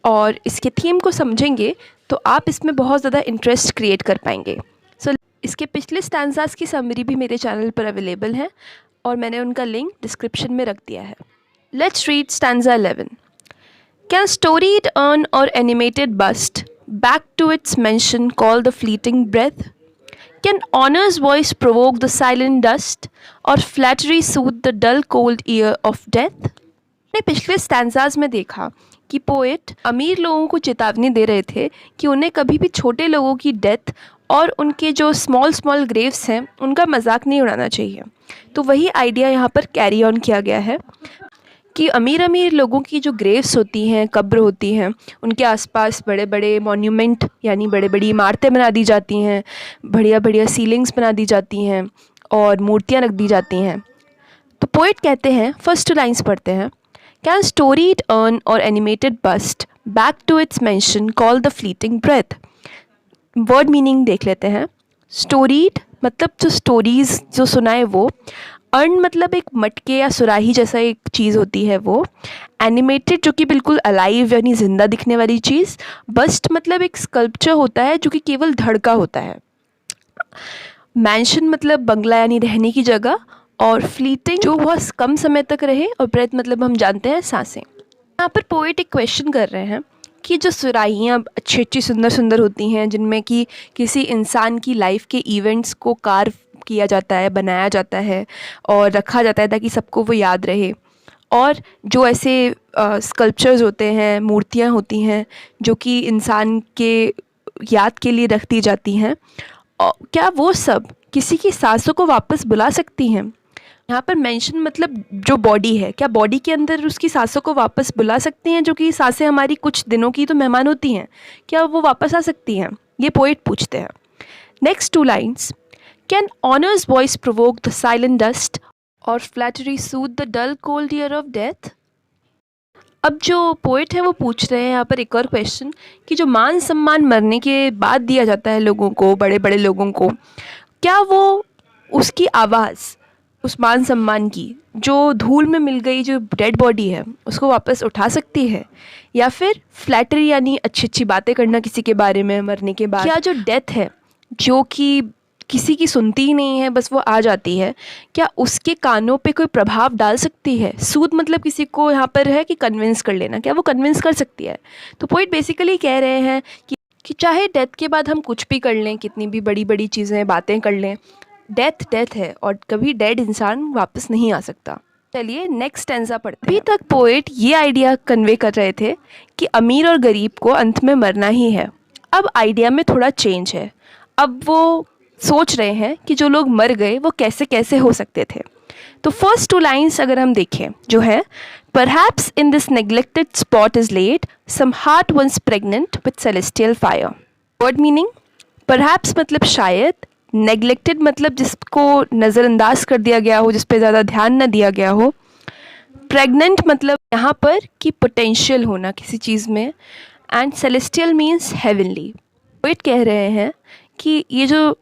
और इसके थीम को समझेंगे तो आप इसमें बहुत ज़्यादा इंटरेस्ट क्रिएट कर पाएंगे। सो इसके पिछले स्टैंजास की समरी भी मेरे चैनल पर अवेलेबल है और मैंने उनका लिंक डिस्क्रिप्शन में रख दिया है। Let's read stanza 11. Can storied urn or animated bust, back to its mention call the fleeting breath? Can honor's voice provoke the silent dust, or flattery soothe the dull cold ear of death? मैंने पिछले stanzas में देखा कि poet अमीर लोगों को चेतावनी दे रहे थे कि उन्हें कभी भी छोटे लोगों की डेथ और उनके जो स्मॉल स्मॉल ग्रेव्स हैं उनका मजाक नहीं उड़ाना चाहिए। तो वही आइडिया यहाँ पर कैरी ऑन किया गया है कि अमीर लोगों की जो ग्रेव्स होती हैं, कब्र होती हैं, उनके आसपास बड़े बड़े मॉन्यूमेंट यानी बड़े बड़ी इमारतें बना दी जाती हैं, बढ़िया बढ़िया सीलिंग्स बना दी जाती हैं और मूर्तियाँ रख दी जाती हैं। तो पोइट कहते हैं, फर्स्ट 2 लाइन्स पढ़ते हैं, can storied urn or animated bust back to its mansion call the fleeting breath. Word meaning देख लेते हैं। स्टोरीड मतलब जो स्टोरीज़ जो सुनाए वो, अर्न मतलब एक मटके या सुराही जैसा एक चीज़ होती है वो, एनिमेटेड जो कि बिल्कुल अलाइव यानी ज़िंदा दिखने वाली चीज़, बस्ट मतलब एक स्कल्पचर होता है जो कि केवल धड़ का होता है, मैंशन मतलब बंगला यानी रहने की जगह, और फ्लीटिंग जो बहुत कम समय तक रहे, और ब्रेथ मतलब हम जानते हैं सांसें। यहाँ पर पोएट एक क्वेश्चन कर रहे हैं कि जो सुराहियाँ अच्छी अच्छी सुंदर सुंदर होती हैं जिनमें कि किसी इंसान की लाइफ के इवेंट्स को कार्व किया जाता है, बनाया जाता है और रखा जाता है ताकि सबको वो याद रहे, और जो ऐसे स्कल्पचर्स होते हैं, मूर्तियाँ होती हैं जो कि इंसान के याद के लिए रख दी जाती हैं, क्या वो सब किसी की सांसों को वापस बुला सकती हैं? यहाँ पर मेंशन मतलब जो बॉडी है, क्या बॉडी के अंदर उसकी सांसों को वापस बुला सकती हैं? जो कि सांसें हमारी कुछ दिनों की तो मेहमान होती हैं, क्या वो वापस आ सकती हैं? ये पोएट पूछते हैं। Next 2 lines, can honour's voice provoke the silent dust or flattery soothe the dull cold ear of death. अब जो पोएट है वो पूछ रहे हैं यहाँ पर एक और क्वेश्चन कि जो मान सम्मान मरने के बाद दिया जाता है लोगों को, बड़े बड़े लोगों को, क्या वो उसकी आवाज़, उस मान सम्मान की जो धूल में मिल गई जो डेड बॉडी है उसको वापस उठा सकती है, या फिर फ्लैटरी यानी अच्छी अच्छी बातें करना किसी के बारे में मरने के बाद, क्या जो डेथ है जो कि किसी की सुनती ही नहीं है, बस वो आ जाती है, क्या उसके कानों पे कोई प्रभाव डाल सकती है? सूद मतलब किसी को यहाँ पर है कि कन्विंस कर लेना, क्या वो कन्विंस कर सकती है? तो पोइट बेसिकली कह रहे हैं कि चाहे डेथ के बाद हम कुछ भी कर लें, कितनी भी बड़ी बड़ी चीज़ें बातें कर लें, डेथ है और कभी डेड इंसान वापस नहीं आ सकता। चलिए नेक्स्ट स्टैंजा पढ़ते हैं। अभी तक पोएट ये आइडिया कन्वे कर रहे थे कि अमीर और गरीब को अंत में मरना ही है। अब आइडिया में थोड़ा चेंज है। अब वो सोच रहे हैं कि जो लोग मर गए वो कैसे कैसे हो सकते थे। तो फर्स्ट 2 लाइन्स अगर हम देखें जो है, perhaps in this neglected spot is laid some heart once pregnant with celestial fire. Word meaning, perhaps मतलब शायद, नेग्लेक्टेड मतलब जिसको नज़रअंदाज कर दिया गया हो, जिस पे ज़्यादा ध्यान न दिया गया हो, प्रेग्नेंट मतलब यहाँ पर कि पोटेंशियल होना किसी चीज़ में, and celestial means heavenly. Poet कह रहे हैं कि ये जो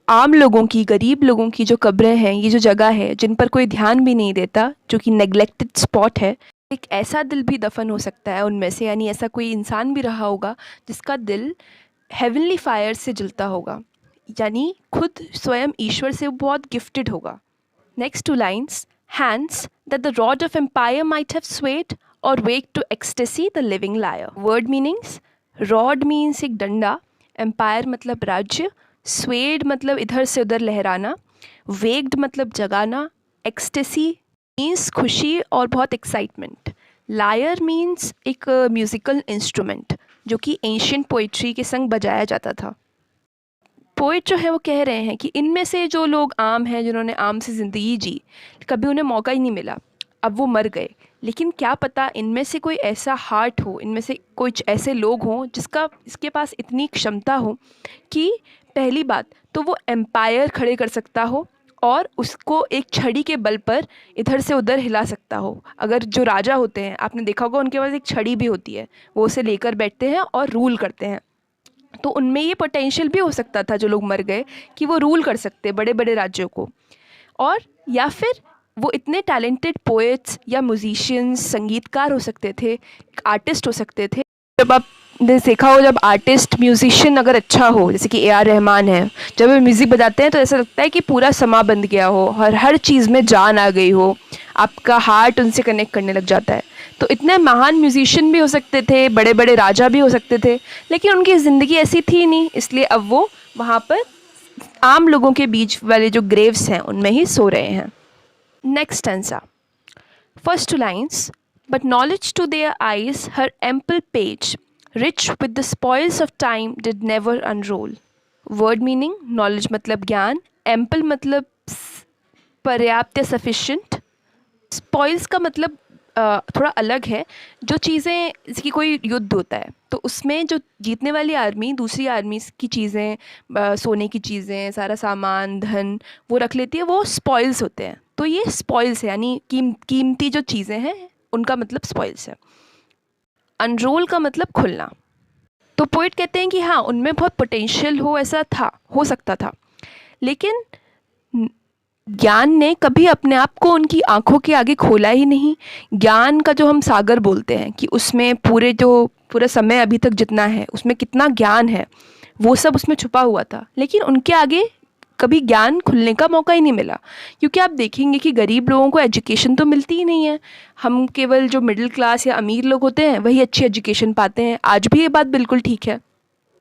आम लोगों की, गरीब लोगों की जो कब्रें हैं, ये जो जगह है जिन पर कोई ध्यान भी नहीं देता, जो कि नेग्लेक्टेड स्पॉट है, एक ऐसा दिल भी दफन हो सकता है उनमें से, यानी ऐसा कोई इंसान भी रहा होगा जिसका दिल हेवनली फायर से जलता होगा, यानी खुद स्वयं ईश्वर से बहुत गिफ्टेड होगा। Next 2 lines, hands that the rod of empire might have swayed or wake to ecstasy the living lyre. Word meanings, rod means एक डंडा, एम्पायर मतलब राज्य, स्वेड मतलब इधर से उधर लहराना, वेक्ड मतलब जगाना, एक्सटेसी मीन्स खुशी और बहुत एक्साइटमेंट, लायर मीन्स एक म्यूज़िकल इंस्ट्रूमेंट जो कि एंशियंट पोइट्री के संग बजाया जाता था। पोइट जो है वो कह रहे हैं कि इनमें से जो लोग आम हैं, जिन्होंने आम से ज़िंदगी जी, कभी उन्हें मौका ही नहीं मिला, अब वो मर गए, लेकिन क्या पता इनमें से कोई ऐसा हार्ट हो, इनमें से कुछ ऐसे लोग हों इसके पास इतनी क्षमता हो कि पहली बात तो वो एम्पायर खड़े कर सकता हो और उसको एक छड़ी के बल पर इधर से उधर हिला सकता हो। अगर जो राजा होते हैं, आपने देखा होगा उनके पास एक छड़ी भी होती है, वो उसे लेकर बैठते हैं और रूल करते हैं, तो उनमें ये पोटेंशियल भी हो सकता था जो लोग मर गए कि वो रूल कर सकते बड़े बड़े राज्यों को, और या फिर वो इतने टैलेंटेड पोएट्स या म्यूजिशियंस, संगीतकार हो सकते थे, आर्टिस्ट हो सकते थे जब आपने देखा हो, जब आर्टिस्ट म्यूजिशियन अगर अच्छा हो, जैसे कि ए आर रहमान है, जब वे म्यूज़िक बजाते हैं तो ऐसा लगता है कि पूरा समा बंध गया हो और हर चीज़ में जान आ गई हो, आपका हार्ट उनसे कनेक्ट करने लग जाता है। तो इतने महान म्यूजिशियन भी हो सकते थे, बड़े बड़े राजा भी हो सकते थे, लेकिन उनकी ज़िंदगी ऐसी थी नहीं, इसलिए अब वो वहाँ पर आम लोगों के बीच वाले जो ग्रेव्स हैं उनमें ही सो रहे हैं। Next stanza. First two lines. But knowledge to their eyes her ample page, rich with the spoils of time, did never unroll. Word meaning: knowledge मतलब ज्ञान, ample मतलब पर्याप्त या sufficient, spoils का मतलब थोड़ा अलग है। जो चीज़ें, जैसे कि कोई युद्ध होता है तो उसमें जो जीतने वाली आर्मी दूसरी आर्मी की चीज़ें, सोने की चीज़ें, सारा सामान, धन वो रख लेती है, वो स्पॉइल्स होते हैं। तो ये स्पॉइल्स है, यानी कीमती जो चीज़ें हैं उनका मतलब स्पॉइल्स है। अनरोल का मतलब खुलना। तो पोइट कहते हैं कि हाँ, उनमें बहुत पोटेंशियल हो, ऐसा था, हो सकता था, लेकिन ज्ञान ने कभी अपने आप को उनकी आंखों के आगे खोला ही नहीं। ज्ञान का जो हम सागर बोलते हैं कि उसमें पूरा समय अभी तक जितना है उसमें कितना ज्ञान है, वो सब उसमें छुपा हुआ था, लेकिन उनके आगे कभी ज्ञान खुलने का मौका ही नहीं मिला। क्योंकि आप देखेंगे कि गरीब लोगों को एजुकेशन तो मिलती ही नहीं है। हम केवल जो मिडिल क्लास या अमीर लोग होते हैं वही अच्छी एजुकेशन पाते हैं। आज भी ये बात बिल्कुल ठीक है।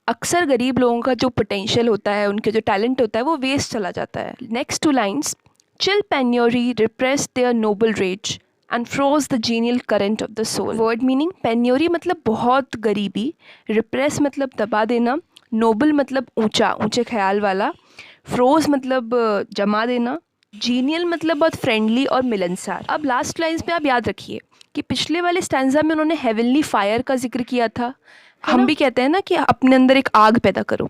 अक्सर गरीब लोगों का जो पोटेंशियल होता है, उनके जो टैलेंट होता है, वो वेस्ट चला जाता है। Next two lines. Chill penury repress their noble rage and froze the genial current of the soul. Word meaning: penury मतलब बहुत गरीबी, रिप्रेस मतलब दबा देना, नोबल मतलब ऊंचा, ऊंचे ख्याल वाला, फ्रोज मतलब जमा देना, जीनियल मतलब बहुत फ्रेंडली और मिलनसार। अब लास्ट लाइन्स में आप याद रखिए कि पिछले वाले स्टैंजा में उन्होंने हेवनली फायर का जिक्र किया था। हम भी कहते हैं ना कि अपने अंदर एक आग पैदा करो,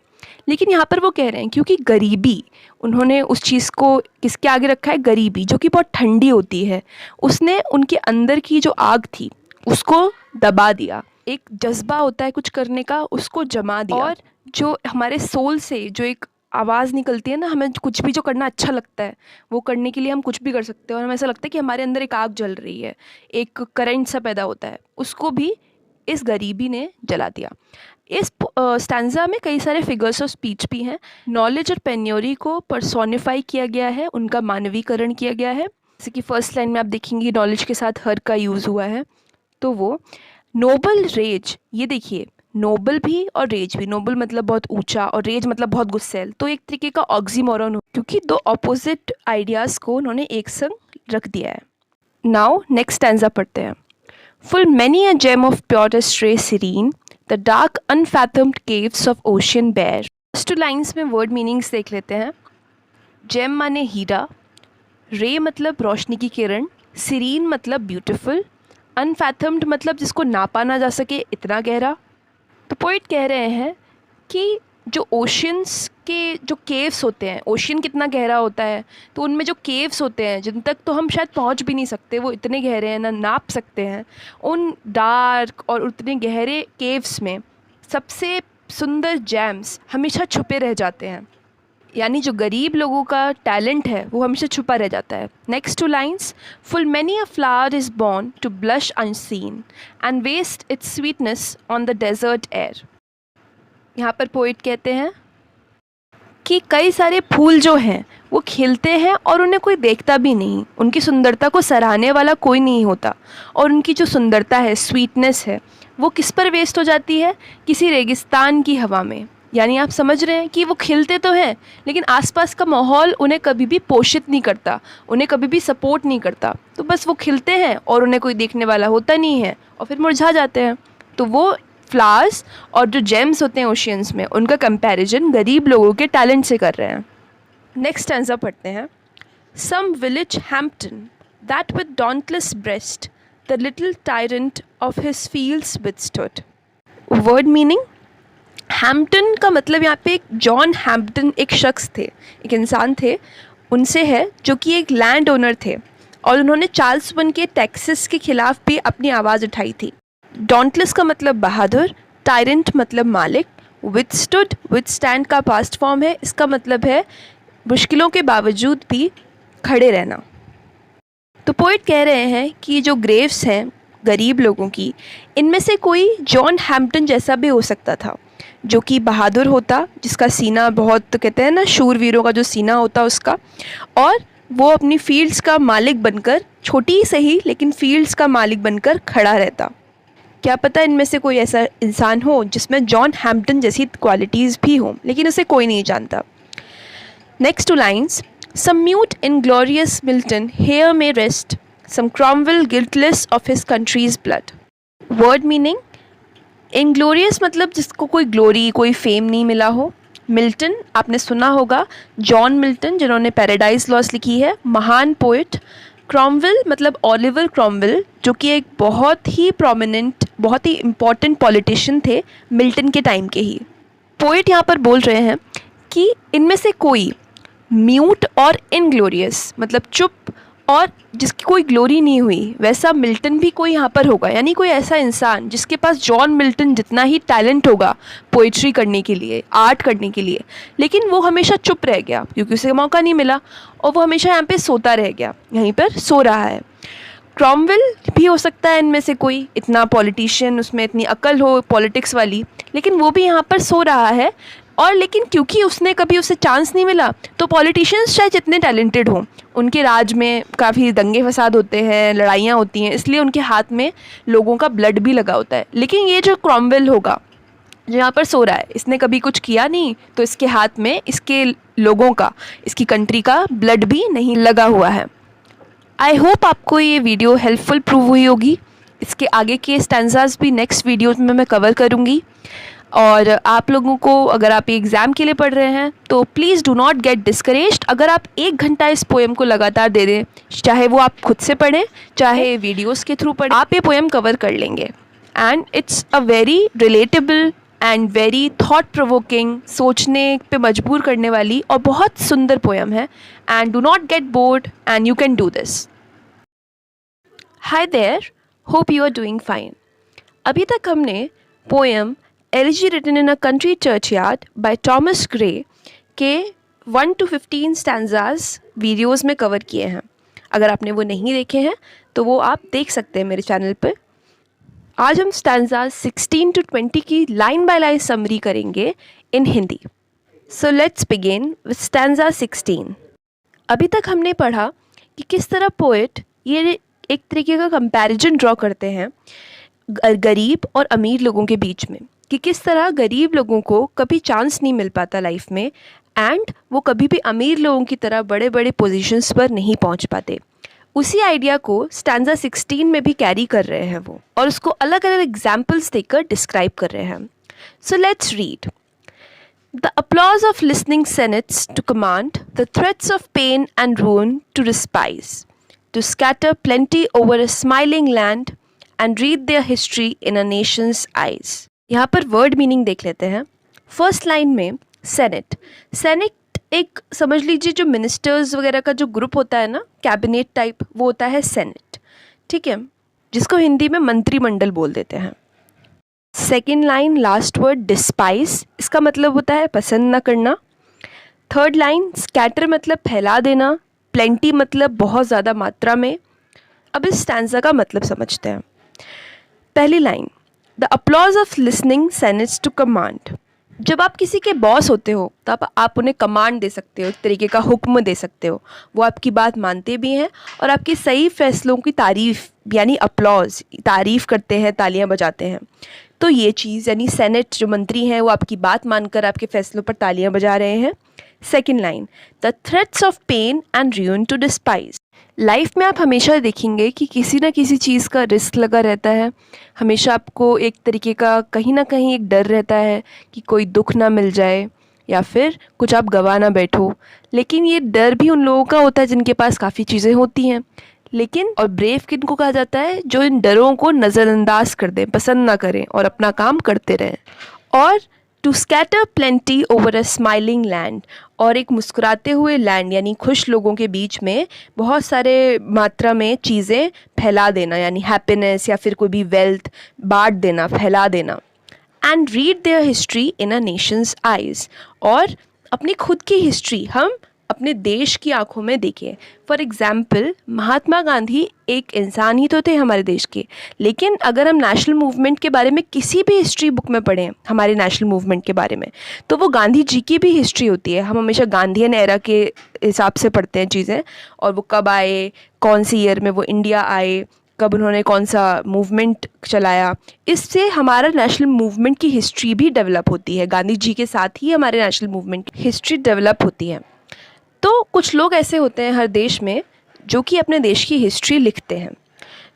लेकिन यहाँ पर वो कह रहे हैं क्योंकि गरीबी, उन्होंने उस चीज़ को किसके आगे रखा है? गरीबी, जो कि बहुत ठंडी होती है, उसने उनके अंदर की जो आग थी उसको दबा दिया। एक जज्बा होता है कुछ करने का, उसको जमा दिया। और जो हमारे सोल से जो एक आवाज़ निकलती है ना, हमें कुछ भी जो करना अच्छा लगता है वो करने के लिए हम कुछ भी कर सकते हैं, और हमें ऐसा लगता है कि हमारे अंदर एक आग जल रही है, एक करंट सा पैदा होता है, उसको भी इस गरीबी ने जला दिया। इस स्टैंजा में कई सारे फिगर्स ऑफ स्पीच भी हैं। नॉलेज और पेन्योरी को पर्सोनिफाई किया गया है, उनका मानवीकरण किया गया है। जैसे कि फर्स्ट लाइन में आप देखेंगे नॉलेज के साथ हर का यूज़ हुआ है। तो वो नोबल रेज, ये देखिए नोबल भी और रेज भी, नोबल मतलब बहुत ऊंचा और रेज मतलब बहुत गुस्सैल, तो एक तरीके का ऑक्सीमोरन हो, क्योंकि दो ऑपोजिट आइडियाज़ को उन्होंने एक संग रख दिया है। नाउ नेक्स्ट स्टैंजा पढ़ते हैं. Full many a gem of purest ray serene, the dark unfathomed caves of ocean bear. First two lines में word meanings देख लेते हैं. Gem माने हीरा, रे मतलब रोशनी की किरण, serene मतलब beautiful, unfathomed मतलब जिसको नापा ना जा सके, इतना गहरा। तो पोइट कह रहे हैं कि जो ओशियंस के जो केव्स होते हैं, ओशियन कितना गहरा होता है, तो उनमें जो केव्स होते हैं जिन तक तो हम शायद पहुंच भी नहीं सकते, वो इतने गहरे हैं, ना नाप सकते हैं। उन डार्क और उतने गहरे केव्स में सबसे सुंदर जेम्स हमेशा छुपे रह जाते हैं, यानी जो गरीब लोगों का टैलेंट है वो हमेशा छुपा रह जाता है। Next two lines. Full many a flower is born to blush unseen and waste its sweetness on the desert air. यहाँ पर पोइट कहते हैं कि कई सारे फूल जो हैं वो खिलते हैं और उन्हें कोई देखता भी नहीं, उनकी सुंदरता को सराहने वाला कोई नहीं होता, और उनकी जो सुंदरता है, स्वीटनेस है, वो किस पर वेस्ट हो जाती है? किसी रेगिस्तान की हवा में। यानी आप समझ रहे हैं कि वो खिलते तो हैं लेकिन आसपास का माहौल उन्हें कभी भी पोषित नहीं करता, उन्हें कभी भी सपोर्ट नहीं करता, तो बस वो खिलते हैं और उन्हें कोई देखने वाला होता नहीं है और फिर मुरझा जाते हैं। तो वो फ्लावर्स और जो जेम्स होते हैं ओशियंस में, उनका कंपैरिजन गरीब लोगों के टैलेंट से कर रहे हैं। नेक्स्ट स्टैंजा पढ़ते हैं. Some village Hampden that with dauntless breast the little tyrant of his fields withstood. Word meaning: Hampden का मतलब यहाँ पे एक जॉन हैम्पटन एक शख्स थे, एक इंसान थे, उनसे है जो कि एक लैंड ओनर थे और उन्होंने चार्ल्स वन के टैक्सेस के खिलाफ भी अपनी आवाज़ उठाई थी। डॉन्टलेस का मतलब बहादुर, टायरेंट मतलब मालिक, विथस्टूड विथस्टैंड का पास्ट फॉर्म है, इसका मतलब है मुश्किलों के बावजूद भी खड़े रहना। तो पोइट कह रहे हैं कि जो ग्रेव्स हैं गरीब लोगों की, इनमें से कोई जॉन हैम्पटन जैसा भी हो सकता था, जो कि बहादुर होता, जिसका सीना बहुत, कहते हैं ना शूरवीरों का जो सीना होता उसका, और वो अपनी फील्ड्स का मालिक बनकर, छोटी ही सही लेकिन फील्ड्स का मालिक बनकर खड़ा रहता। क्या पता इनमें से कोई ऐसा इंसान हो जिसमें जॉन हैम्पटन जैसी क्वालिटीज़ भी हों, लेकिन उसे कोई नहीं जानता। Next two lines, some mute inglorious Milton here may rest, some Cromwell guiltless of his country's blood. Word meaning, inglorious मतलब जिसको कोई ग्लोरी, कोई फेम नहीं मिला हो। मिल्टन आपने सुना होगा, जॉन मिल्टन जिन्होंने पैराडाइज लॉस्ट लिखी है, महान पोइट। क्रॉमवेल मतलब ओलिवर क्रॉमवेल, जो कि एक बहुत ही प्रोमिनेंट, बहुत ही इम्पॉर्टेंट पॉलिटिशियन थे मिल्टन के टाइम के ही। पोइट यहाँ पर बोल रहे हैं कि इनमें से कोई म्यूट और इनग्लोरियस मतलब चुप और जिसकी कोई ग्लोरी नहीं हुई, वैसा मिल्टन भी कोई यहाँ पर होगा। यानी कोई ऐसा इंसान जिसके पास जॉन मिल्टन जितना ही टैलेंट होगा पोइट्री करने के लिए, आर्ट करने के लिए, लेकिन वो हमेशा चुप रह गया क्योंकि उसे मौका नहीं मिला, और वो हमेशा यहाँ पे सोता रह गया, यहीं पर सो रहा है। क्रॉमवेल भी हो सकता है इनमें से कोई, इतना पॉलिटिशियन, उसमें इतनी अकल हो पॉलिटिक्स वाली, लेकिन वो भी यहाँ पर सो रहा है। और लेकिन क्योंकि उसने कभी उसे चांस नहीं मिला, तो पॉलिटिशियंस चाहे जितने टैलेंटेड हों, उनके राज में काफ़ी दंगे फसाद होते हैं, लड़ाइयाँ होती हैं, इसलिए उनके हाथ में लोगों का ब्लड भी लगा होता है। लेकिन ये जो क्रॉमवेल होगा जो यहाँ पर सो रहा है, इसने कभी कुछ किया नहीं, तो इसके हाथ में इसके लोगों का, इसकी कंट्री का ब्लड भी नहीं लगा हुआ है। आई होप आपको ये वीडियो हेल्पफुल प्रूव हुई होगी। इसके आगे के स्टैंजास भी नेक्स्ट वीडियोस में मैं कवर करूँगी। और आप लोगों को, अगर आप एग्ज़ाम के लिए पढ़ रहे हैं, तो please do not gate discouraged. अगर आप 1 घंटा इस पोएम को लगातार दे दें, चाहे वो आप खुद से पढ़ें, चाहे वीडियोस के थ्रू पढ़ें, आप ये पोएम कवर कर लेंगे। And it's a very relatable and very thought provoking, सोचने पे मजबूर करने वाली और बहुत सुंदर पोएम है। And do not get bored and you can do this. Hi there, hope you are doing fine. अभी तक हमने poem elegy written in a country churchyard by Thomas Gray के 1 to 15 स्टैंजाज वीडियोज़ में cover किए हैं। अगर आपने वो नहीं देखे हैं तो वो आप देख सकते हैं मेरे चैनल पर। आज हम स्टैंजाज 16 to 20 की लाइन बाय लाइन समरी करेंगे in Hindi. So let's begin with stanza 16। अभी तक हमने पढ़ा कि किस तरह पोएट ये एक तरीके का कंपैरिजन ड्रॉ करते हैं गरीब और अमीर लोगों के बीच में, कि किस तरह गरीब लोगों को कभी चांस नहीं मिल पाता लाइफ में, एंड वो कभी भी अमीर लोगों की तरह बड़े बड़े पोजीशंस पर नहीं पहुंच पाते। उसी आइडिया को स्टैंजा 16 में भी कैरी कर रहे हैं वो, और उसको अलग अलग एग्जाम्पल्स देकर डिस्क्राइब कर रहे हैं। So let's read. The applause of listening senates to command, the threats of pain and ruin to despise, to scatter plenty over a smiling land and read their history in a nation's eyes. यहाँ पर word meaning देख लेते हैं। First line में senate, senate एक समझ लीजिए जो मिनिस्टर्स वगैरह का जो ग्रुप होता है ना, कैबिनेट टाइप, वो होता है सेनेट, ठीक है, जिसको हिंदी में मंत्रिमंडल बोल देते हैं। Second line last word despise, इसका मतलब होता है पसंद ना करना। थर्ड लाइन स्कैटर मतलब फैला देना, प्लेंटी मतलब बहुत ज़्यादा मात्रा में। अब इस स्टैंजा का मतलब समझते हैं। पहली line, the applause of listening senates to command. जब आप किसी के बॉस होते हो तब आप उन्हें कमांड दे सकते हो, एक तरीके का हुक्म दे सकते हो, वो आपकी बात मानते भी हैं और आपके सही फैसलों की तारीफ़ यानी अपलॉज, तारीफ़ करते हैं, तालियां बजाते हैं। तो ये चीज़ यानी सेनेट जो मंत्री हैं वो आपकी बात मानकर आपके फैसलों पर तालियां बजा रहे हैं। Second line, the threats of pain and ruin to despise. Life में आप हमेशा देखेंगे कि किसी ना किसी चीज़ का रिस्क लगा रहता है, हमेशा आपको एक तरीके का कहीं ना कहीं एक डर रहता है कि कोई दुख ना मिल जाए या फिर कुछ आप गवा ना बैठो। लेकिन ये डर भी उन लोगों का होता है जिनके पास काफ़ी चीज़ें होती हैं। लेकिन और ब्रेव किन को कहा जाता है, जो इन डरों को नज़रअंदाज कर दें, पसंद ना करें और अपना काम करते रहें। और to scatter plenty over a smiling land, और एक मुस्कुराते हुए लैंड यानी खुश लोगों के बीच में बहुत सारे मात्रा में चीज़ें फैला देना, यानी हैप्पीनेस या फिर कोई भी वेल्थ बांट देना, फैला देना। And read there history in a Nations eyes, और अपनी खुद की हिस्ट्री हम अपने देश की आंखों में देखें। फॉर एग्ज़ाम्पल, महात्मा गांधी एक इंसान ही तो थे हमारे देश के, लेकिन अगर हम नेशनल मूवमेंट के बारे में किसी भी हिस्ट्री बुक में पढ़ें, हमारे नेशनल मूवमेंट के बारे में, तो वो गांधी जी की भी हिस्ट्री होती है। हम हमेशा गांधीयन एरा के हिसाब से पढ़ते हैं चीज़ें, और वो कब आए, कौन सी ईयर में वो इंडिया आए, कब उन्होंने कौन सा मूवमेंट चलाया। इससे हमारा नेशनल मूवमेंट की हिस्ट्री भी डेवलप होती है। गांधी जी के साथ ही हमारे नेशनल मूवमेंट की हिस्ट्री डेवलप होती है। तो कुछ लोग ऐसे होते हैं हर देश में जो कि अपने देश की हिस्ट्री लिखते हैं।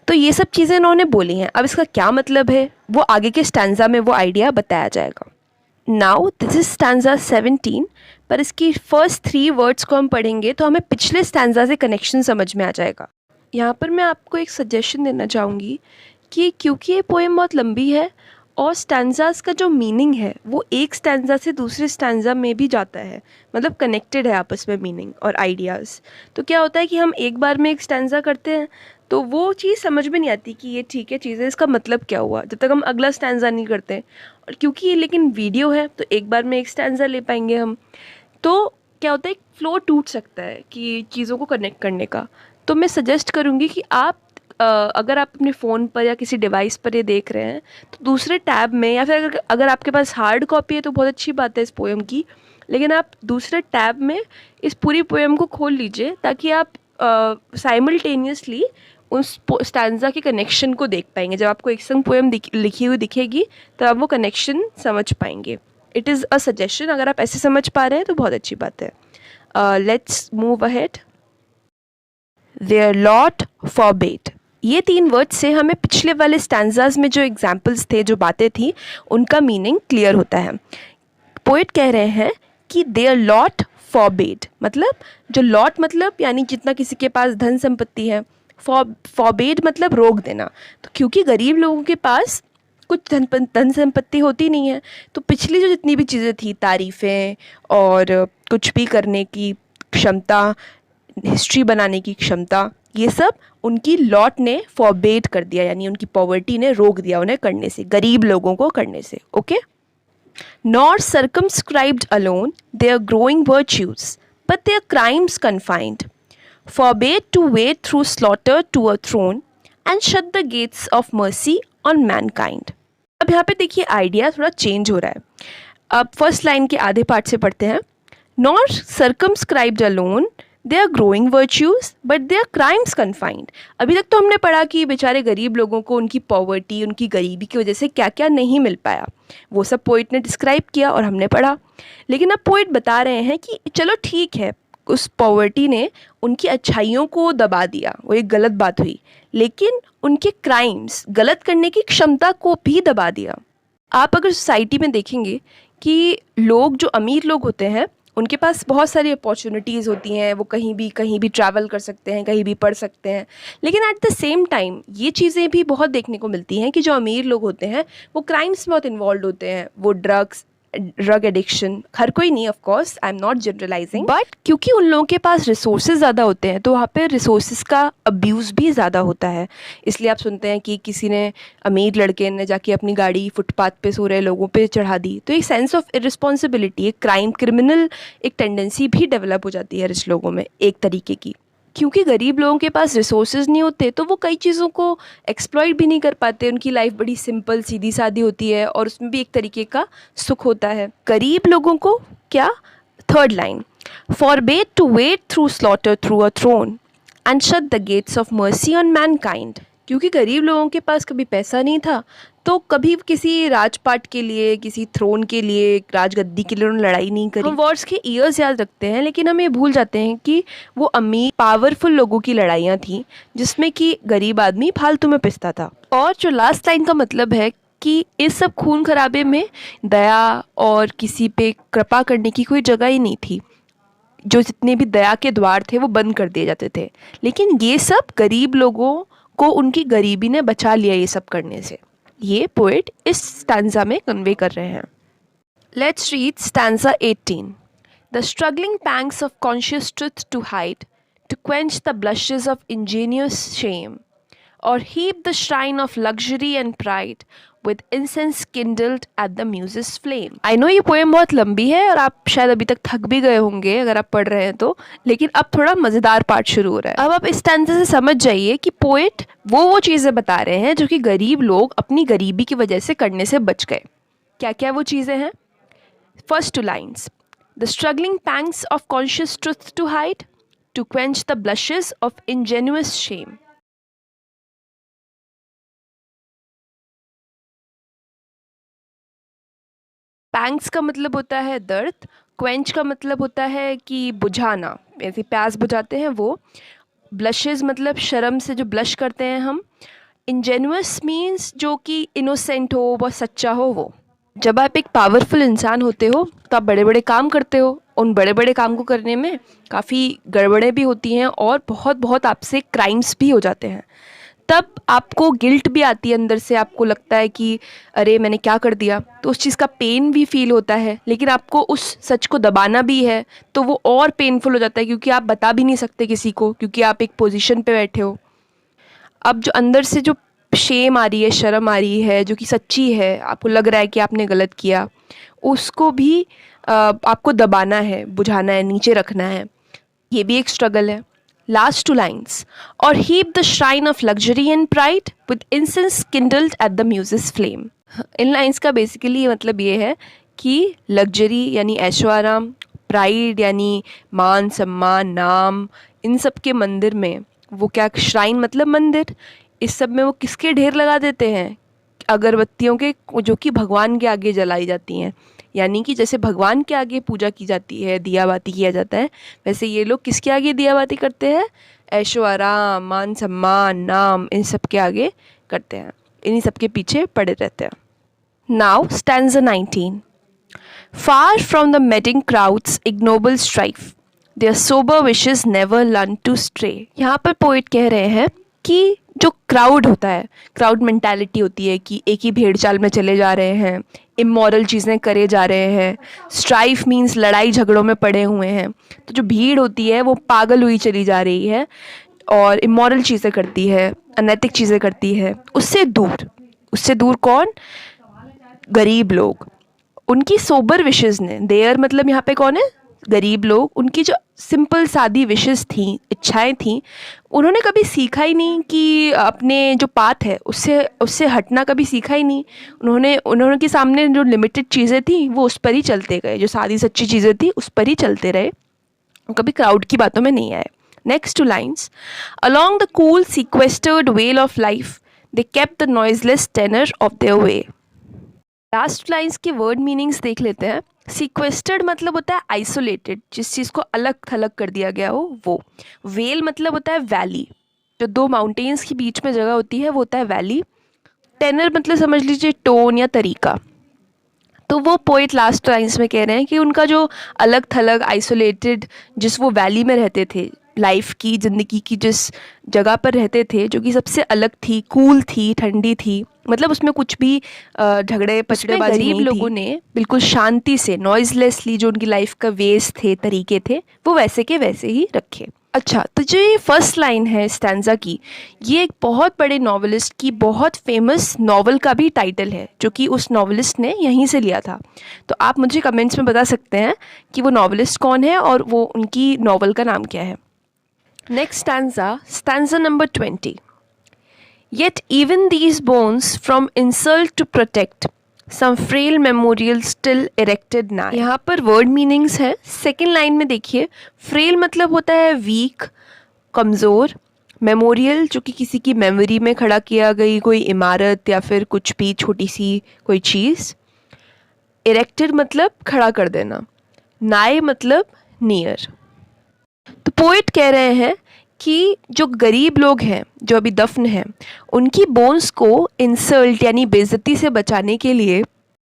तो ये सब चीज़ें इन्होंने बोली हैं। अब इसका क्या मतलब है वो आगे के स्टैंजा में वो आइडिया बताया जाएगा। नाउ दिस इज स्टैंजा 17, पर इसकी फर्स्ट 3 वर्ड्स को हम पढ़ेंगे तो हमें पिछले स्टैंजा से कनेक्शन समझ में आ जाएगा। यहाँ पर मैं आपको एक सजेशन देना चाहूँगी कि क्योंकि ये पोएम बहुत लंबी है और स्टैंजास का जो मीनिंग है वो एक स्टैंजा से दूसरे स्टैंजा में भी जाता है, मतलब कनेक्टेड है आपस में मीनिंग और आइडियाज़। तो क्या होता है कि हम एक बार में एक स्टैंजा करते हैं तो वो चीज़ समझ में नहीं आती कि ये ठीक है चीज़ है, इसका मतलब क्या हुआ, जब तक हम अगला स्टैंजा नहीं करते। और क्योंकि ये लेकिन वीडियो है तो एक बार में एक स्टैंजा ले पाएंगे हम, तो क्या होता है फ्लो टूट सकता है कि चीज़ों को कनेक्ट करने का। तो मैं सजेस्ट करूँगी कि आप अगर आप अपने फ़ोन पर या किसी डिवाइस पर ये देख रहे हैं तो दूसरे टैब में, या फिर अगर आपके पास हार्ड कॉपी है तो बहुत अच्छी बात है इस पोएम की, लेकिन आप दूसरे टैब में इस पूरी पोएम को खोल लीजिए ताकि आप साइमल्टेनियसली उस स्टैंजा के कनेक्शन को देख पाएंगे। जब आपको एक संग पोएम लिखी हुई दिखेगी तो आप वो कनेक्शन समझ पाएंगे। It is a suggestion. अगर आप ऐसे समझ पा रहे हैं तो बहुत अच्छी बात है। Let's move ahead. Their lot forbade। ये 3 वर्ड्स से हमें पिछले वाले स्टैंजाज में जो एग्जाम्पल्स थे, जो बातें थी, उनका मीनिंग क्लियर होता है। पोएट कह रहे हैं कि their lot forbade, मतलब जो लॉट मतलब यानी जितना किसी के पास धन संपत्ति है, forbade मतलब रोक देना। तो क्योंकि गरीब लोगों के पास कुछ धन संपत्ति होती नहीं है, तो पिछली जो जितनी भी चीज़ें थी, तारीफ़ें और कुछ भी करने की क्षमता, हिस्ट्री बनाने की क्षमता, ये सब उनकी लॉट ने फॉरबेड कर दिया, यानी उनकी पॉवर्टी ने रोक दिया उन्हें करने से, गरीब लोगों को करने से। Okay. Nor circumscribed alone their growing virtues, but their crimes confined, forbade to wade through slaughter to a throne, and shut the gates of mercy on mankind। अब यहाँ पे देखिए आइडिया थोड़ा चेंज हो रहा है। अब फर्स्ट लाइन के आधे पार्ट से पढ़ते हैं। Nor circumscribed alone their growing virtues but their crimes confined. अभी तक तो हमने पढ़ा कि बेचारे गरीब लोगों को उनकी पॉवर्टी, उनकी गरीबी की वजह से क्या क्या नहीं मिल पाया, वो सब पोइट ने डिस्क्राइब किया और हमने पढ़ा। लेकिन अब पोइट बता रहे हैं कि चलो ठीक है, उस पॉवर्टी ने उनकी अच्छाइयों को दबा दिया, वो एक गलत बात हुई, लेकिन उनके क्राइम्स, गलत करने की क्षमता को भी दबा दिया। आप अगर सोसाइटी में देखेंगे कि लोग, जो अमीर लोग होते हैं, उनके पास बहुत सारी अपॉर्चुनिटीज़ होती हैं, वो कहीं भी ट्रैवल कर सकते हैं, कहीं भी पढ़ सकते हैं। लेकिन एट द सेम टाइम ये चीज़ें भी बहुत देखने को मिलती हैं कि जो अमीर लोग होते हैं वो क्राइम्स में बहुत इन्वॉल्व होते हैं। वो ड्रग एडिक्शन, हर कोई नहीं, of course I am not generalising, but क्योंकि उन लोगों के पास रिसोर्सेज ज़्यादा होते हैं तो वहाँ पे रिसोर्सेज का अब्यूज़ भी ज़्यादा होता है। इसलिए आप सुनते हैं कि किसी ने, अमीर लड़के ने जाके अपनी गाड़ी फुटपाथ पे सो रहे लोगों पे चढ़ा दी, तो एक सेंस ऑफ इररिस्पॉन्सिबिलिटी, एक क्राइम, क्रिमिनल एक टेंडेंसी भी डेवलप हो जाती है रिच लोगों में एक तरीके की। क्योंकि गरीब लोगों के पास रिसोर्सेज नहीं होते तो वो कई चीज़ों को एक्सप्लॉइट भी नहीं कर पाते। उनकी लाइफ बड़ी सिंपल, सीधी सादी होती है और उसमें भी एक तरीके का सुख होता है। गरीब लोगों को क्या, third line, forbade to wade through slaughter through a throne and shut the gates of mercy on mankind। क्योंकि गरीब लोगों के पास कभी पैसा नहीं था तो कभी किसी राजपाट के लिए, किसी थ्रोन के लिए, राजगद्दी के लिए उन्होंने लड़ाई नहीं करी। हम वॉर्स के ईयर्स याद रखते हैं लेकिन हम ये भूल जाते हैं कि वो अमीर पावरफुल लोगों की लड़ाइयाँ थी जिसमें कि गरीब आदमी फालतू में पिसता था। और जो लास्ट लाइन का मतलब है कि इस सब खून खराबे में दया और किसी पे कृपा करने की कोई जगह ही नहीं थी। जो जितने भी दया के द्वार थे वो बंद कर दिए जाते थे, लेकिन ये सब गरीब लोगों को उनकी गरीबी ने बचा लिया ये सब करने से। ये पोएट इस स्टैंजा में कन्वे कर रहे हैं। Let's read stanza 18। The struggling pangs of conscious truth to hide, to quench the blushes of ingenuous shame, or heap the shrine of luxury and pride with incense kindled at the muse's flame. I know ये poem बहुत लंबी है और आप शायद अभी तक थक भी गए होंगे अगर आप पढ़ रहे हैं तो, लेकिन अब थोड़ा मज़ेदार पार्ट शुरू हो रहा है। अब आप इस स्टैंजा से समझ जाइए कि पोएट वो चीज़ें बता रहे हैं जो कि गरीब लोग अपनी गरीबी की वजह से करने से बच गए। क्या क्या वो चीज़ें हैं? First two lines. The struggling pangs of conscious truth to hide, to quench the blushes of ingenuous shame. Pangs का मतलब होता है दर्द, क्वेंच का मतलब होता है कि बुझाना, ऐसे प्यास बुझाते हैं वो। ब्लशेस मतलब शर्म से जो ब्लश करते हैं हम। इंजेनुअस मीन्स जो कि इनोसेंट हो, बहुत सच्चा हो वो। जब आप एक पावरफुल इंसान होते हो तो आप बड़े बड़े काम करते हो, उन बड़े बड़े काम को करने में काफ़ी गड़बड़ें भी होती हैं और बहुत बहुत आपसे क्राइम्स भी हो जाते हैं। तब आपको गिल्ट भी आती है अंदर से, आपको लगता है कि अरे मैंने क्या कर दिया, तो उस चीज़ का पेन भी फील होता है, लेकिन आपको उस सच को दबाना भी है तो वो और पेनफुल हो जाता है क्योंकि आप बता भी नहीं सकते किसी को, क्योंकि आप एक पोजीशन पे बैठे हो। अब जो अंदर से जो शेम आ रही है, शर्म आ रही है जो कि सच्ची है, आपको लग रहा है कि आपने गलत किया, उसको भी आपको दबाना है, बुझाना है, नीचे रखना है। ये भी एक स्ट्रगल है। लास्ट टू लाइन्स, और heap the shrine of luxury and pride with incense kindled at the म्यूजिस flame. In lines का बेसिकली मतलब ये है कि लग्जरी यानी ऐशो आराम, प्राइड यानी मान सम्मान नाम, इन सब के मंदिर में वो क्या, श्राइन मतलब मंदिर, इस सब में वो किसके ढेर लगा देते हैं? अगरबत्तियों के, जो कि भगवान के आगे जलाई जाती हैं। यानी कि जैसे भगवान के आगे पूजा की जाती है, दिया बाती किया जाता है, वैसे ये लोग किसके आगे दिया बाती करते हैं? ऐशो आराम, मान सम्मान नाम, इन सब के आगे करते हैं, इन्हीं सब के पीछे पड़े रहते हैं। Now stanza 19. Far from the madding crowd's ignoble strife, their sober wishes never learn to stray. यहाँ पर पोइट कह रहे हैं कि जो क्राउड होता है, क्राउड मेंटालिटी होती है कि एक ही भेड़ चाल में चले जा रहे हैं, इमोरल चीज़ें करे जा रहे हैं, स्ट्राइफ मीन्स लड़ाई झगड़ों में पड़े हुए हैं, तो जो भीड़ होती है वो पागल हुई चली जा रही है और इमोरल चीज़ें करती है, अनैतिक चीज़ें करती है। उससे दूर कौन? गरीब लोग। उनकी सोबर विशेज़ ने, देयर मतलब यहाँ पे कौन है? गरीब लोग। उनकी जो सिंपल सादी विशेज़ थी, इच्छाएं थी, उन्होंने कभी सीखा ही नहीं कि अपने जो पाथ है उससे हटना कभी सीखा ही नहीं। उन्होंने के सामने जो लिमिटेड चीज़ें थी वो उस पर ही चलते गए, जो सादी सच्ची चीज़ें थी उस पर ही चलते रहे, कभी क्राउड की बातों में नहीं आए। Next two lines, along the cool sequestered vale of life they kept the noiseless tenor of their way. Last lines के वर्ड मीनिंग्स देख लेते हैं। सीक्वेस्टर्ड मतलब होता है आइसोलेटेड, जिस चीज़ को अलग थलग कर दिया गया हो वो। वेल मतलब होता है वैली, जो दो माउंटेन्स के बीच में जगह होती है वो होता है वैली। टेनर मतलब समझ लीजिए टोन या तरीका। तो वो पोइट लास्ट लाइन्स में कह रहे हैं कि उनका जो अलग थलग आइसोलेटेड, जिस वो वैली में रहते थे, लाइफ की, ज़िंदगी की जिस जगह पर रहते थे, जो कि सबसे अलग थी, कूल थी, ठंडी थी, मतलब उसमें कुछ भी झगड़े पचड़ेबाजी नहीं थी। गरीब लोगों ने बिल्कुल शांति से, नॉइजलेसली जो उनकी लाइफ का वेज थे, तरीके थे, वो वैसे के वैसे ही रखे। अच्छा, तो जो ये फर्स्ट लाइन है स्टैंजा की, ये एक बहुत बड़े नॉवलिस्ट की बहुत फेमस नॉवल का भी टाइटल है, जो कि उस नॉवलिस्ट ने यहीं से लिया था। तो आप मुझे कमेंट्स में बता सकते हैं कि वो नॉवलिस्ट कौन है और वो उनकी नॉवल का नाम क्या है। Next stanza number 20. Yet even these bones from insult to protect, some frail memorial still erected nigh. यहाँ पर वर्ड मीनिंग्स है। सेकेंड लाइन में देखिए, फ्रेल मतलब होता है वीक, कमज़ोर। मेमोरियल जो कि किसी की मेमोरी में खड़ा किया गई कोई इमारत या फिर कुछ भी छोटी सी कोई चीज़। इरेक्टेड मतलब खड़ा कर देना। नाय मतलब नियर। तो पोइट कह रहे हैं कि जो गरीब लोग हैं, जो अभी दफन हैं, उनकी बोन्स को इंसल्ट यानी बेइज्जती से बचाने के लिए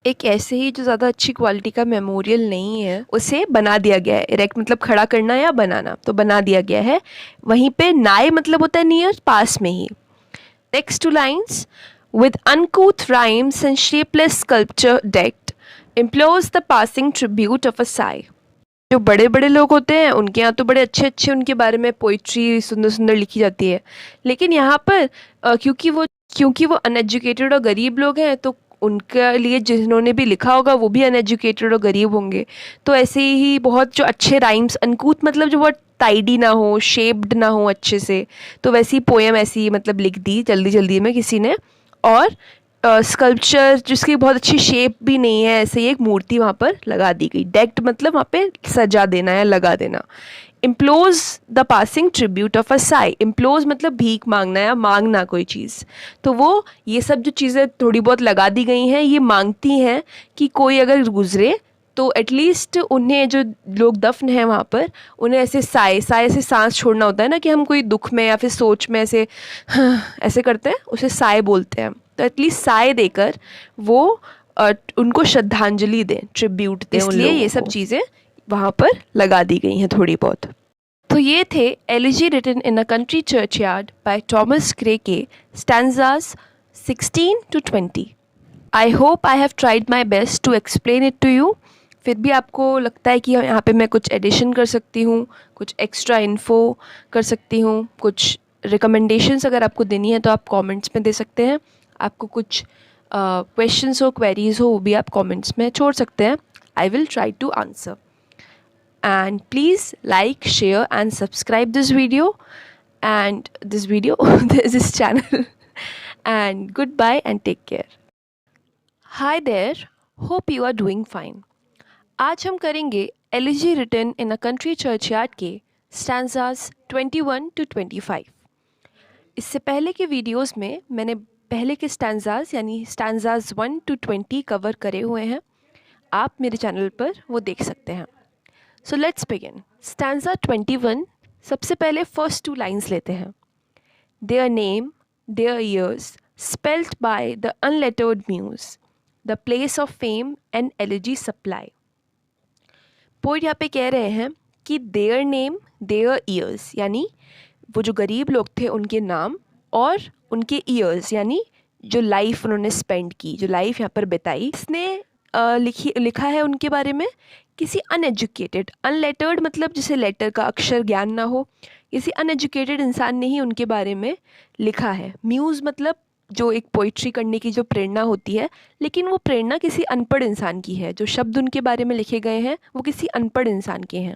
एक ऐसे ही जो ज़्यादा अच्छी क्वालिटी का मेमोरियल नहीं है उसे बना दिया गया है। इरेक्ट मतलब खड़ा करना या बनाना, तो बना दिया गया है। वहीं पे नाय मतलब होता है नियर, पास में ही। Next two lines, with uncouth rhymes and shapeless sculpture decked, implores the passing tribute of a sigh. जो बड़े बड़े लोग होते हैं उनके यहाँ तो बड़े अच्छे अच्छे उनके बारे में पोइट्री सुंदर सुंदर लिखी जाती है, लेकिन यहाँ पर क्योंकि वो अनएजुकेटेड और गरीब लोग हैं, तो उनके लिए जिन्होंने भी लिखा होगा वो भी अनएजुकेटेड और गरीब होंगे। तो ऐसे ही बहुत जो अच्छे राइम्स, अनकूथ मतलब जो बहुत टाइडी ना हो, शेप्ड ना हो अच्छे से, तो वैसी पोएम ऐसी मतलब लिख दी जल्दी जल्दी में किसी ने। और स्कल्पचर जिसकी बहुत अच्छी शेप भी नहीं है, ऐसे ही एक मूर्ति वहाँ पर लगा दी गई। डेक्ड मतलब वहाँ पे सजा देना या लगा देना। Implores the passing tribute of a sigh, implores मतलब भीख मांगना या मांगना कोई चीज़। तो वो ये सब जो चीज़ें थोड़ी बहुत लगा दी गई हैं, ये मांगती हैं कि कोई अगर गुजरे तो एटलीस्ट उन्हें, जो लोग दफन हैं वहाँ पर, उन्हें ऐसे साए से सांस छोड़ना होता है ना, कि हम कोई दुख में या फिर सोच में ऐसे ऐसे करते हैं, उसे साए बोलते हैं। तो एटलीस्ट साए देकर वो उनको श्रद्धांजलि दें, ट्रिब्यूट दें, इसलिए ये सब चीज़ें वहाँ पर लगा दी गई हैं थोड़ी बहुत। तो ये थे elegy written in a country churchyard by Thomas Gray के stanzas 16 to 20। I hope I have tried my best to explain it to you. फिर भी आपको लगता है कि यहाँ पे मैं कुछ एडिशन कर सकती हूँ, कुछ एक्स्ट्रा इन्फो कर सकती हूँ, कुछ रिकमेंडेशंस अगर आपको देनी है तो आप कमेंट्स में दे सकते हैं। आपको कुछ क्वेश्चंस हो, क्वेरीज हो, वो भी आप कमेंट्स में छोड़ सकते हैं। I will try to answer. And please like, share and subscribe this channel. And goodbye and take care. Hi there, hope you are doing fine. आज हम करेंगे elegy written in a country churchyard के stanzas 21 to 25। इससे पहले के videos में मैंने पहले के स्टैंजास यानी स्टैंजास 1 to 20 कवर करे हुए हैं, आप मेरे चैनल पर वो देख सकते हैं। So let's begin. Stanza 21, सबसे पहले first two lines लेते हैं। Their name, their years, spelt by the unlettered muse, the place of fame and elegy supply. Poet यहाँ पे कह रहे हैं कि their name, their years, यानी वो जो गरीब लोग थे उनके नाम, और उनके years यानी जो लाइफ उन्होंने स्पेंड की, जो लाइफ यहाँ पर बिताई, इसने लिखा है उनके बारे में किसी अनएजुकेटेड, अनलेटर्ड मतलब जिसे लेटर का अक्षर ज्ञान ना हो, किसी अनएजुकेटेड इंसान ने ही उनके बारे में लिखा है। म्यूज़ मतलब जो एक पोइट्री करने की जो प्रेरणा होती है, लेकिन वो प्रेरणा किसी अनपढ़ इंसान की है। जो शब्द उनके बारे में लिखे गए हैं वो किसी अनपढ़ इंसान के हैं,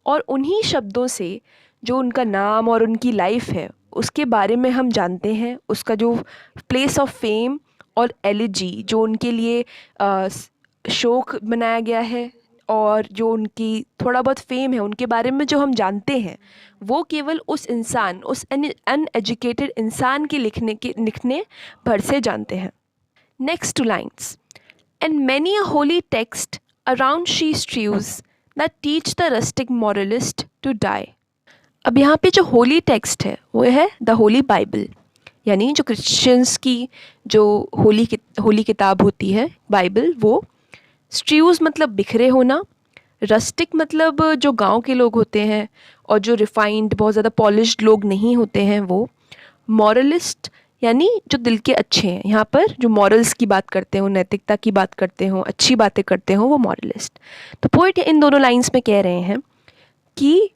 और उन्हीं शब्दों से जो उनका नाम और उनकी लाइफ है उसके बारे में हम जानते हैं। उसका जो प्लेस ऑफ फेम और एलिजी जो उनके लिए शोक बनाया गया है, और जो उनकी थोड़ा बहुत फेम है उनके बारे में जो हम जानते हैं, वो केवल उस इंसान, उस अनएजुकेटेड इंसान के लिखने भर से जानते हैं। Next two lines, and many a holy text around she strews that teach the rustic moralist to die. अब यहाँ पे जो होली टेक्स्ट है वो है द होली बाइबल, यानी जो क्रिश्चियंस की जो होली किताब होती है बाइबल, वो। स्ट्रीव्स मतलब बिखरे होना, रस्टिक मतलब जो गांव के लोग होते हैं और जो रिफाइंड बहुत ज़्यादा पॉलिश्ड लोग नहीं होते हैं वो। मॉरलिस्ट यानी जो दिल के अच्छे हैं, यहाँ पर जो मॉरल्स की बात करते हो, नैतिकता की बात करते हो, अच्छी बातें करते हो, वो मॉरलिस्ट। तो पोइट इन दोनों लाइन्स में कह रहे हैं कि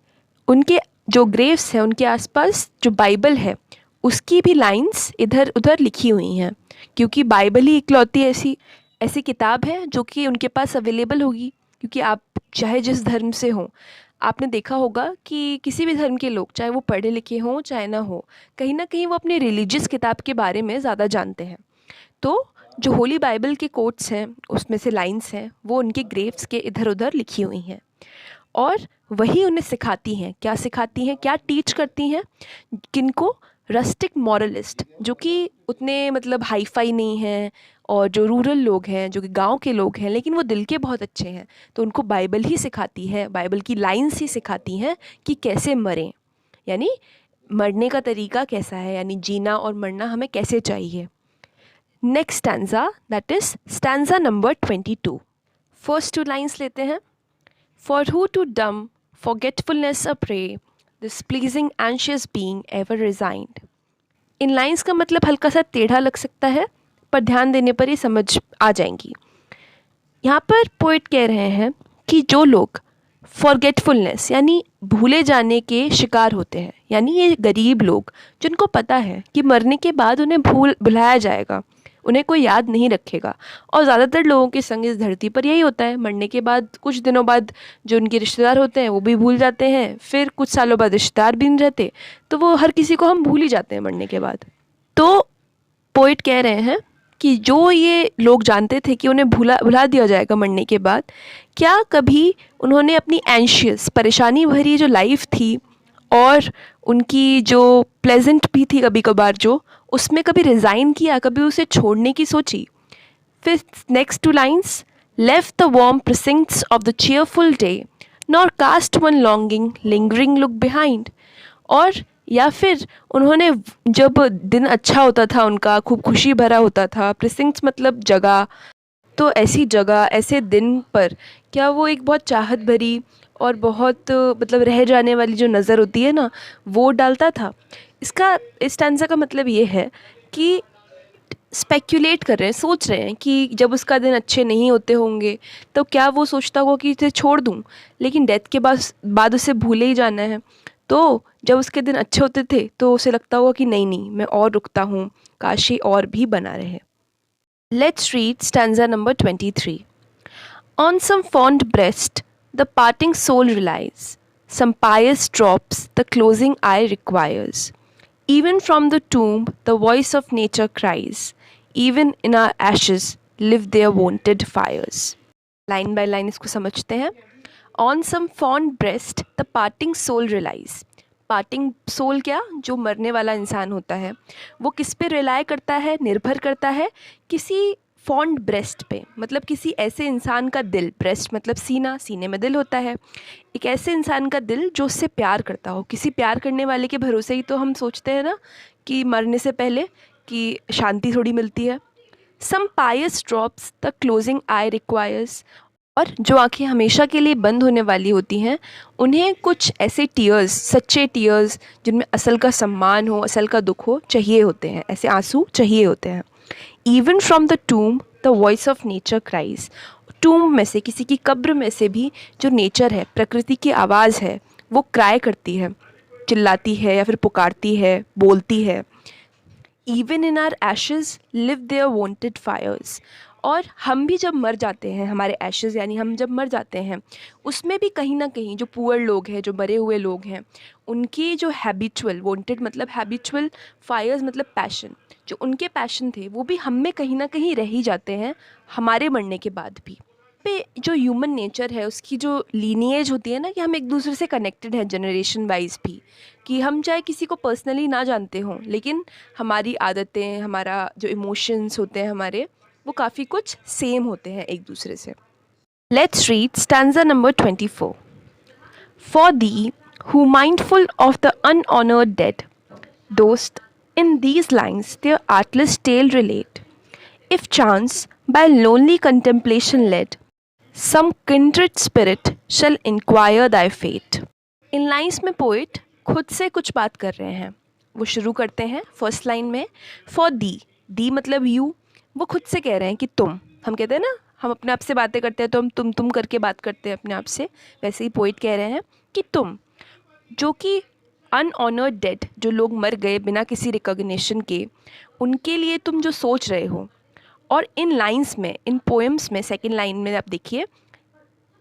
उनके जो ग्रेव्स हैं उनके आसपास जो बाइबल है उसकी भी लाइन्स इधर उधर लिखी हुई हैं, क्योंकि बाइबल ही इकलौती ऐसी किताब है जो कि उनके पास अवेलेबल होगी। क्योंकि आप चाहे जिस धर्म से हों, आपने देखा होगा कि किसी भी धर्म के लोग, चाहे वो पढ़े लिखे हों चाहे ना हो, कहीं ना कहीं वो अपने रिलीजियस किताब के बारे में ज़्यादा जानते हैं। तो जो होली बाइबल के कोट्स हैं उसमें से लाइन्स हैं वो उनके ग्रेव्स के इधर उधर लिखी हुई हैं, और वही उन्हें सिखाती हैं। क्या सिखाती हैं, क्या टीच करती हैं? किनको? रस्टिक मॉरलिस्ट, जो कि उतने मतलब हाई फाई नहीं हैं, और जो रूरल लोग हैं, जो कि गांव के लोग हैं, लेकिन वो दिल के बहुत अच्छे हैं। तो उनको बाइबल ही सिखाती है, बाइबल की लाइन्स ही सिखाती हैं कि कैसे मरें, यानी मरने का तरीका कैसा है, यानी जीना और मरना हमें कैसे चाहिए। Next stanza, that is stanza number 22। First two lines लेते हैं। फॉर हू टू डम forgetfulness a prey, this pleasing anxious being ever resigned। In lines का मतलब हल्का सा टेढ़ा लग सकता है, पर ध्यान देने पर ही समझ आ जाएंगी। यहाँ पर पोइट कह रहे हैं कि जो लोग फॉरगेटफुलनेस यानी भूले जाने के शिकार होते हैं। यानी ये गरीब लोग जिनको पता है कि मरने के बाद उन्हें भुलाया जाएगा, उन्हें कोई याद नहीं रखेगा। और ज़्यादातर लोगों के संग इस धरती पर यही होता है, मरने के बाद कुछ दिनों बाद जो उनके रिश्तेदार होते हैं वो भी भूल जाते हैं, फिर कुछ सालों बाद रिश्तेदार भी नहीं रहते, तो वो हर किसी को हम भूल ही जाते हैं मरने के बाद। तो पोइट कह रहे हैं कि जो ये लोग जानते थे कि उन्हें भुला दिया जाएगा मरने के बाद, क्या कभी उन्होंने अपनी एंशियस परेशानी भरी जो लाइफ थी और उनकी जो प्लेजेंट भी थी कभी कभार जो, उसमें कभी रिज़ाइन किया, कभी उसे छोड़ने की सोची? फिर next two lines, left the warm precincts of the cheerful day nor cast one longing lingering look behind. और या फिर उन्होंने जब दिन अच्छा होता था, उनका खूब खुशी भरा होता था, प्रिसिंक्ट्स मतलब जगह, तो ऐसी जगह ऐसे दिन पर क्या वो एक बहुत चाहत भरी और बहुत मतलब रह जाने वाली जो नज़र होती है ना, वो डालता था? इस स्टैंजा का मतलब ये है कि स्पेक्युलेट कर रहे हैं, सोच रहे हैं कि जब उसका दिन अच्छे नहीं होते होंगे तो क्या वो सोचता होगा कि इसे छोड़ दूं, लेकिन डेथ के बाद उसे भूले ही जाना है। तो जब उसके दिन अच्छे होते थे तो उसे लगता होगा कि नहीं नहीं, मैं और रुकता हूँ, काश ये और भी बना रहे। Let's read stanza number 23। On some fond breast the parting soul relies, some pious drops the closing eye requires. Even from the tomb the voice of nature cries, even in our ashes live their wonted fires. Line by line इसको समझते हैं। On some fond breast the parting soul relies. Parting soul क्या, जो मरने वाला इंसान होता है, वो किस पे रिलाय करता है, निर्भर करता है? किसी फॉन्ड ब्रेस्ट पे, मतलब किसी ऐसे इंसान का दिल, ब्रेस्ट मतलब सीना, सीने में दिल होता है, एक ऐसे इंसान का दिल जो उससे प्यार करता हो। किसी प्यार करने वाले के भरोसे ही तो हम सोचते हैं ना कि मरने से पहले कि शांति थोड़ी मिलती है। Some pious drops the closing eye requires. और जो आँखें हमेशा के लिए बंद होने वाली होती हैं, उन्हें कुछ ऐसे टीयर्स, सच्चे टीयर्स जिनमें असल का सम्मान हो, असल का दुख हो, चाहिए होते हैं, ऐसे आंसू चाहिए होते हैं। Even from the tomb the voice of nature cries. Tomb में से, किसी की कब्र में से भी जो नेचर है, प्रकृति की आवाज़ है, वो क्राई करती है, चिल्लाती है या फिर पुकारती है, बोलती है। Even in our ashes live their wonted fires. और हम भी जब मर जाते हैं, हमारे एशेज़ यानी हम जब मर जाते हैं, उसमें भी कहीं ना कहीं जो पुअर लोग हैं, जो मरे हुए लोग हैं, उनकी जो हैबिचुअल, वॉन्टेड मतलब हैबिचुअल, फायर्स मतलब पैशन, जो उनके पैशन थे वो भी हम में कहीं ना कहीं रह ही जाते हैं हमारे मरने के बाद भी। पे जो ह्यूमन नेचर है, उसकी जो लीनिएज होती है ना, कि हम एक दूसरे से कनेक्टेड हैं जनरेशन वाइज भी, कि हम चाहे किसी को पर्सनली ना जानते हों, लेकिन हमारी आदतें, हमारा जो इमोशंस होते हैं हमारे, वो काफ़ी कुछ सेम होते हैं एक दूसरे से। Let's read stanza number 24। For thee who mindful of the unhonoured dead, दोस्त in these lines their artless tale relate. If chance by lonely contemplation led, some kindred spirit shall inquire thy fate. In lines में poet खुद से कुछ बात कर रहे हैं। वो शुरू करते हैं फर्स्ट लाइन में फॉर दी, दी मतलब यू, वो खुद से कह रहे हैं कि तुम, हम कहते हैं ना, हम अपने आप से बातें करते हैं तो हम तुम करके बात करते हैं अपने आप से, वैसे ही पोइट कह रहे हैं कि तुम, जो कि अनऑनर्ड डेड, जो लोग मर गए बिना किसी रिकॉग्निशन के, उनके लिए तुम जो सोच रहे हो। और इन लाइन्स में, इन पोएम्स में, सेकंड लाइन में आप देखिए,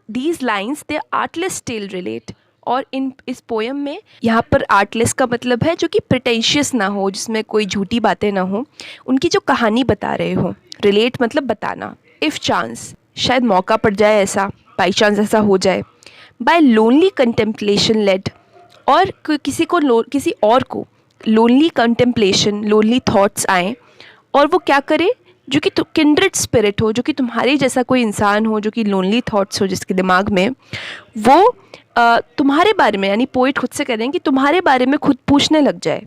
these lines their artless tale relate. और इस पोएम में यहाँ पर आर्टलेस का मतलब है जो कि प्रिटेंशियस ना हो, जिसमें कोई झूठी बातें ना हो, उनकी जो कहानी बता रहे हो। रिलेट मतलब बताना। इफ़ चांस, शायद मौका पड़ जाए ऐसा, बाई चांस ऐसा हो जाए। बाय लोनली कंटेम्पलेशन लेड, और किसी और को लोनली कंटेम्पलेशन, लोनली थॉट्स आएँ, और वो क्या करे, जो कि किंड्रेड स्पिरिट हो, जो कि तुम्हारे जैसा कोई इंसान हो, जो कि लोनली थॉट्स हो जिसके दिमाग में, वो तुम्हारे बारे में, यानी पोइट खुद से कह रहे हैं कि तुम्हारे बारे में खुद पूछने लग जाए।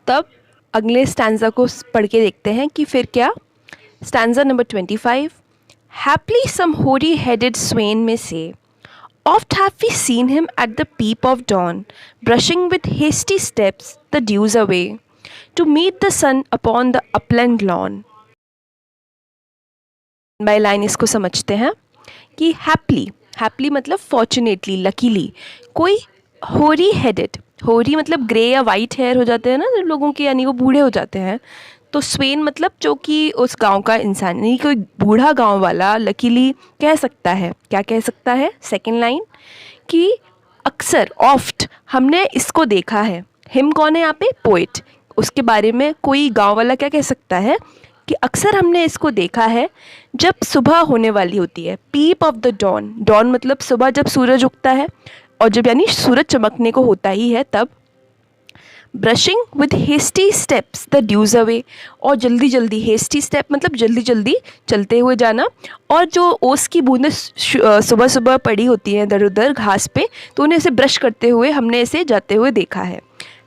तब अगले स्टैंजा को पढ़ के देखते हैं कि फिर क्या। Stanza number 25। हैप्ली सम होरी हेडेड स्वेन में से, oft have we seen him at the peep of dawn, brushing with hasty steps the dews away, to meet the sun upon the upland lawn. By line इसको समझते हैं कि हैप्ली, हैप्पीली मतलब fortunately, luckily. कोई होरी headed, होरी मतलब grey या वाइट हेयर हो जाते हैं ना लोगों के, यानी वो बूढ़े हो जाते हैं। तो स्वेन मतलब जो कि उस गांव का इंसान, यानी कोई बूढ़ा गांव वाला लकीली कह सकता है। क्या कह सकता है? सेकंड लाइन कि अक्सर, ऑफ्ट, हमने इसको देखा है। हिम कौन है यहाँ पे? पोइट। उसके बारे में कोई गांव वाला क्या कह सकता है कि अक्सर हमने इसको देखा है जब सुबह होने वाली होती है। पीप ऑफ द डॉन, डॉन मतलब सुबह जब सूरज उगता है, और जब यानी सूरज चमकने को होता ही है तब। Brushing with hasty steps the dews away, और जल्दी जल्दी, हेस्टी स्टेप मतलब जल्दी जल्दी चलते हुए जाना। और जो ओस की बूंदें सुबह सुबह पड़ी होती हैं इधर उधर घास पे, तो उन्हें ऐसे ब्रश करते हुए हमने ऐसे जाते हुए देखा है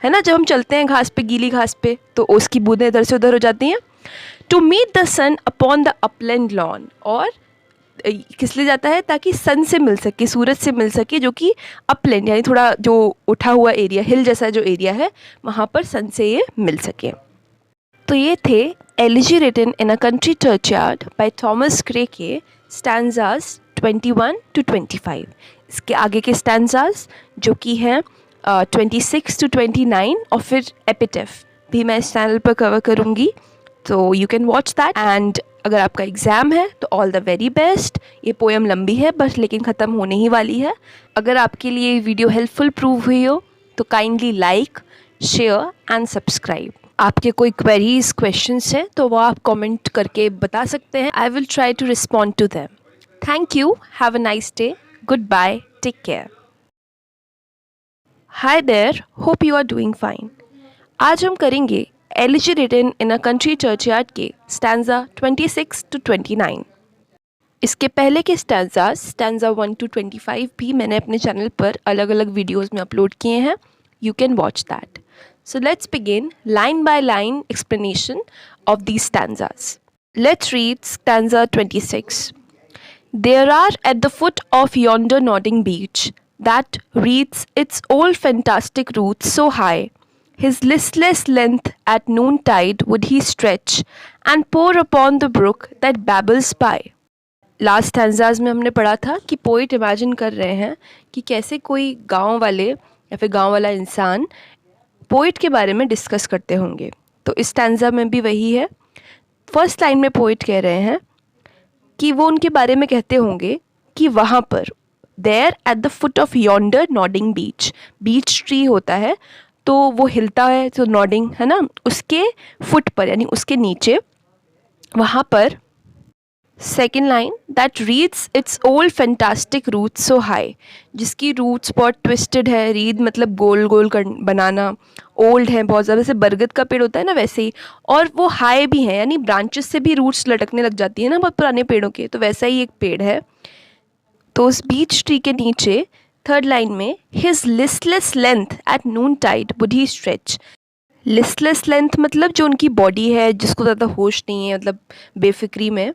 ना। जब हम चलते हैं घास पे, गीली घास पे, तो ओस की बूंदें इधर से उधर हो जाती हैं। To meet the sun upon the upland lawn, और किस लिए जाता है? ताकि सन से मिल सके, सूरज से मिल सके, जो कि अपलैंड यानी थोड़ा जो उठा हुआ एरिया, हिल जैसा जो एरिया है, वहाँ पर सन से ये मिल सके। तो ये थे elegy written in a country churchyard by Thomas Gray के स्टैंजास 21 to 25। इसके आगे के स्टैंजास जो कि हैं 26 to 29, और फिर एपिटेफ भी मैं इस चैनल पर कवर करूँगी, तो you can watch that. And अगर आपका एग्ज़ाम है तो ऑल द वेरी बेस्ट। ये पोएम लंबी है बस, लेकिन ख़त्म होने ही वाली है। अगर आपके लिए ये वीडियो हेल्पफुल प्रूव हुई हो तो kindly like, share and subscribe. आपके कोई क्वेरीज, क्वेश्चंस हैं तो वो आप कमेंट करके बता सकते हैं। I will try to respond to them. Thank you, have a nice day, goodbye, take care. Hi there, hope you are doing fine. आज हम करेंगे elegy written in a country churchyard के stanza 26 to 29। इसके पहले के stanza 1 to 25 भी मैंने अपने चैनल पर अलग अलग वीडियोस में अपलोड किए हैं। You can watch that. So let's begin line by line explanation of these stanzas. Let's read stanza 26. There are at the foot of yonder nodding beech that wreathes its old fantastic roots so high, his listless length at noontide would he stretch and pour upon the brook that babbles by. Last stanzas में हमने पढ़ा था कि poet imagine कर रहे हैं कि कैसे कोई गांव वाले या फिर गांव वाला इंसान पोइट के बारे में डिस्कस करते होंगे। तो इस स्टैंजा में भी वही है। फर्स्ट लाइन में पोइट कह रहे हैं कि वो उनके बारे में कहते होंगे कि वहाँ पर, there at the foot of yonder nodding beech, beech tree होता है तो वो हिलता है, तो नॉडिंग है ना, उसके फुट पर यानी उसके नीचे, वहाँ पर। Second line, that wreathes its old fantastic roots so high, जिसकी रूट्स बहुत ट्विस्टेड है। रीड मतलब गोल गोल बनाना, ओल्ड है बहुत ज़्यादा, जैसे बरगद का पेड़ होता है ना वैसे ही, और वो हाई भी है, यानी ब्रांचेस से भी रूट्स लटकने लग जाती है ना बहुत पुराने पेड़ों के, तो वैसा ही एक पेड़ है। तो उस बीच ट्री के नीचे थर्ड लाइन में, his listless length at noon tide would he stretch. Listless length मतलब जो उनकी बॉडी है, जिसको ज़्यादा होश नहीं है, मतलब बेफिक्री में,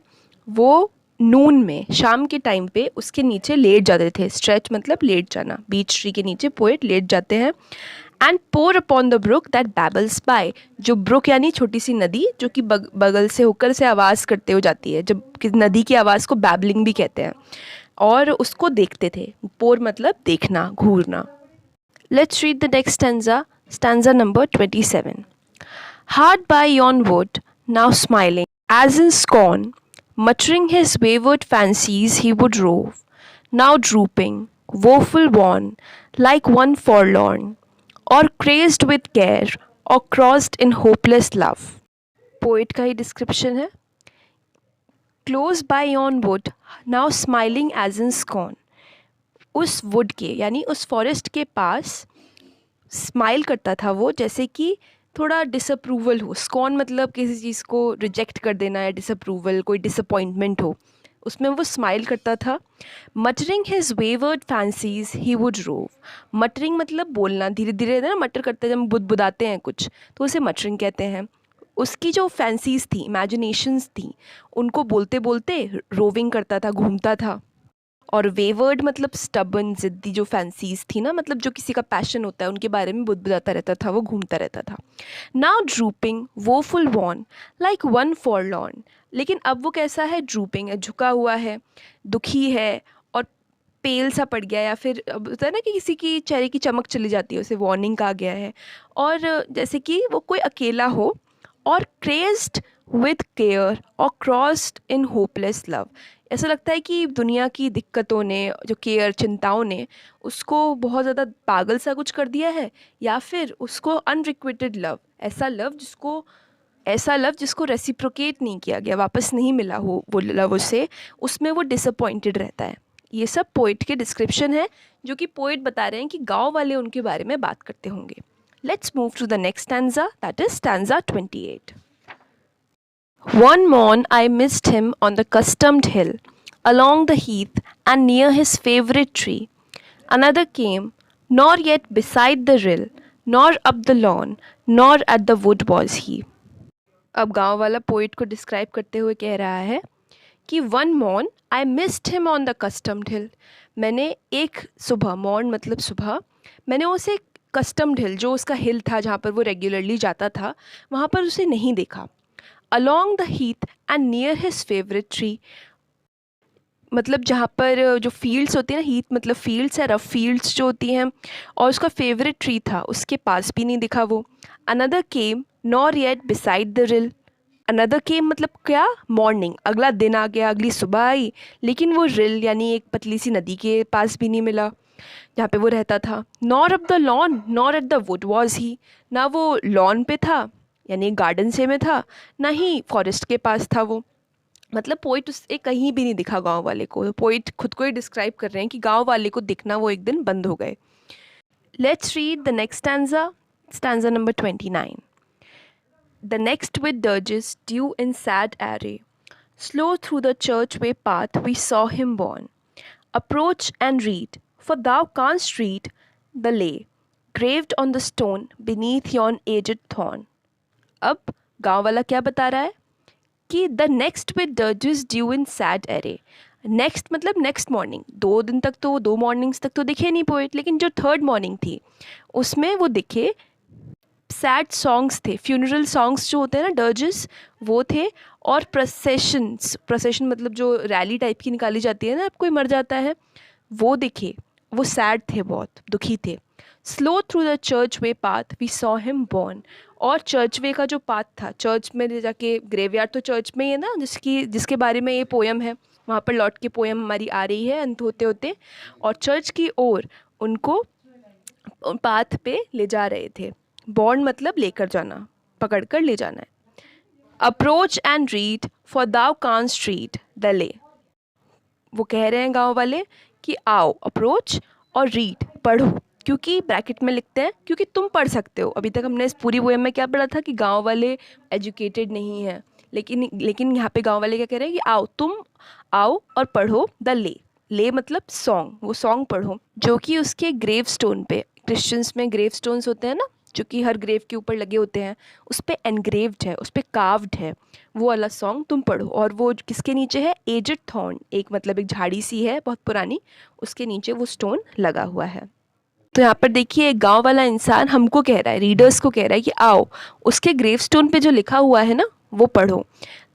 वो नून में, शाम के टाइम पे उसके नीचे लेट जाते थे। स्ट्रेच मतलब लेट जाना, बीच ट्री के नीचे पोएट लेट जाते हैं। And pore upon the brook that babbles by, जो ब्रुक यानी छोटी सी नदी जो कि बगल से होकर से आवाज़ करते हो जाती है, जब नदी की आवाज़ को बैबलिंग भी कहते हैं, और उसको देखते थे। पोर मतलब देखना, घूरना। Let's read the next stanza, stanza number 27. Hard by yon wood, now smiling, as in scorn, muttering his wayward fancies he would rove, now drooping, woeful wan, like one forlorn, or crazed with care, or crossed in hopeless love. Poet का ही description है। Close by yon wood, now smiling as in scorn, उस would के यानी उस forest के पास smile करता था वो, जैसे कि थोड़ा डिसअप्रूवल हो। स्कॉन मतलब किसी चीज़ को रिजेक्ट कर देना, या डिसअप्रूवल, कोई डिसअपॉइंटमेंट हो, उसमें वो स्माइल करता था। Muttering his wayward fancies he would row, muttering मतलब बोलना, धीरे धीरे ना मटर करते हैं, जब बुदबुदाते हैं कुछ तो उसे मटरिंग कहते हैं। उसकी जो फैंसीज थी, इमेजिनेशंस थी, उनको बोलते बोलते रोविंग करता था, घूमता था। और वेवर्ड मतलब स्टबन, ज़िद्दी जो फैंसीज थी ना, मतलब जो किसी का पैशन होता है उनके बारे में बुदबुदाता रहता था, वो घूमता रहता था। Now drooping woeful wan like one forlorn, लेकिन अब वो कैसा है? ड्रूपिंग है, झुका हुआ है, दुखी है, और पेल सा पड़ गया, या फिर अब होता है ना कि किसी की चेहरे की चमक चली जाती है, उसे वार्निंग आ गया है। और जैसे कि वो कोई अकेला हो, और क्रेज्ड विद केयर और क्रॉस्ड इन होपलेस लव। ऐसा लगता है कि दुनिया की दिक्कतों ने, जो केयर, चिंताओं ने उसको बहुत ज़्यादा पागल सा कुछ कर दिया है, या फिर उसको अनरिक्विटेड लव, ऐसा लव जिसको रेसिप्रोकेट नहीं किया गया, वापस नहीं मिला हो वो लव उसे, उसमें वो डिसअपॉइंटेड रहता है। ये सब पोइट के डिस्क्रिप्शन है, जो कि पोइट बता रहे हैं कि गांव वाले उनके बारे में बात करते होंगे। Let's move to the next stanza, that is stanza 28। One morn I missed him on the customed hill, along the heath and near his favourite tree. Another came, nor yet beside the rill, nor up the lawn, nor at the wood was he. अब गांव वाला poet को describe करते हुए कह रहा है कि one morn I missed him on the customed hill. मैंने एक सुबह, मॉर्न मतलब सुबह, मैंने उसे कस्टम्ड हिल, जो उसका हिल था जहाँ पर वो रेगुलरली जाता था, वहाँ पर उसे नहीं देखा। Along the Heath and near his favourite tree, मतलब जहाँ पर जो फील्ड्स होती हैं ना, हीथ मतलब फील्ड्स है, रफ फील्ड्स जो होती हैं, और उसका फेवरेट ट्री था, उसके पास भी नहीं दिखा वो। Another came nor yet beside the rill, another came मतलब क्या, मॉर्निंग, अगला दिन आ गया, अगली सुबह आई, लेकिन वो रिल यानी एक पतली सी नदी के पास भी नहीं मिला जहाँ पे वो रहता था। Nor up the lawn nor at the wood was he, ना वो लॉन पे था यानी गार्डन से में था, ना ही फॉरेस्ट के पास था वो। मतलब पोइट उससे कहीं भी नहीं दिखा गांव वाले को। पोइट खुद को ही डिस्क्राइब कर रहे हैं कि गांव वाले को दिखना वो एक दिन बंद हो गए। Let's read the next stanza, stanza number 29। The next with dirges due in sad array, slow through the church-way path we saw him borne. Approach and read, for thou canst read the lay, graved on the stone beneath yon aged thorn. अब गाँव वाला क्या बता रहा है कि the next with dirges due in sad array. Next मतलब next morning, 2 दिन तक तो, 2 मॉर्निंग्स तक तो दिखे नहीं पोइट, लेकिन जो थर्ड मॉर्निंग थी उसमें वो दिखे। सैड सॉन्ग्स थे, फ्यूनरल सॉन्ग्स जो होते हैं ना, डर्जेस, वो थे। और प्रोसेशन मतलब जो रैली टाइप की निकाली जाती है ना, अब कोई मर जाता है, वो दिखे। वो सैड थे, बहुत दुखी थे। Slow through the church way path we saw him borne, और चर्च वे का जो पाथ था, चर्च में जाके, ग्रेवयार्ड तो चर्च में ही है ना, जिसके बारे में ये पोयम है, वहाँ पर लौट के पोयम हमारी आ रही है अंत होते होते, और चर्च की ओर उनको पाथ पे ले जा रहे थे। बॉर्न मतलब लेकर जाना, पकड़ कर ले जाना है। Approach and read, for thou canst read the lay. वो कह रहे हैं गांव वाले कि आओ, अप्रोच और रीड, पढ़ो, क्योंकि ब्रैकेट में लिखते हैं क्योंकि तुम पढ़ सकते हो। अभी तक हमने इस पूरी पोएम में क्या पढ़ा था कि गांव वाले एजुकेटेड नहीं हैं, लेकिन यहाँ पे गांव वाले क्या कह रहे हैं कि आओ, तुम आओ और पढ़ो द ले मतलब सॉन्ग, वो सॉन्ग पढ़ो जो कि उसके ग्रेव स्टोन पे, क्रिश्चियंस में ग्रेव स्टोन्स होते हैं ना, जो कि हर ग्रेव के ऊपर लगे होते हैं, उस पर एनग्रेव्ड है, उस पर कार्व्ड है, वो वाला सॉन्ग तुम पढ़ो। और वो किसके नीचे है, एजेड थॉर्न, एक मतलब एक झाड़ी सी है बहुत पुरानी, उसके नीचे वो स्टोन लगा हुआ है। तो यहाँ पर देखिए, एक गांव वाला इंसान हमको कह रहा है, रीडर्स को कह रहा है कि आओ, उसके ग्रेव स्टोन पे जो लिखा हुआ है ना वो पढ़ो।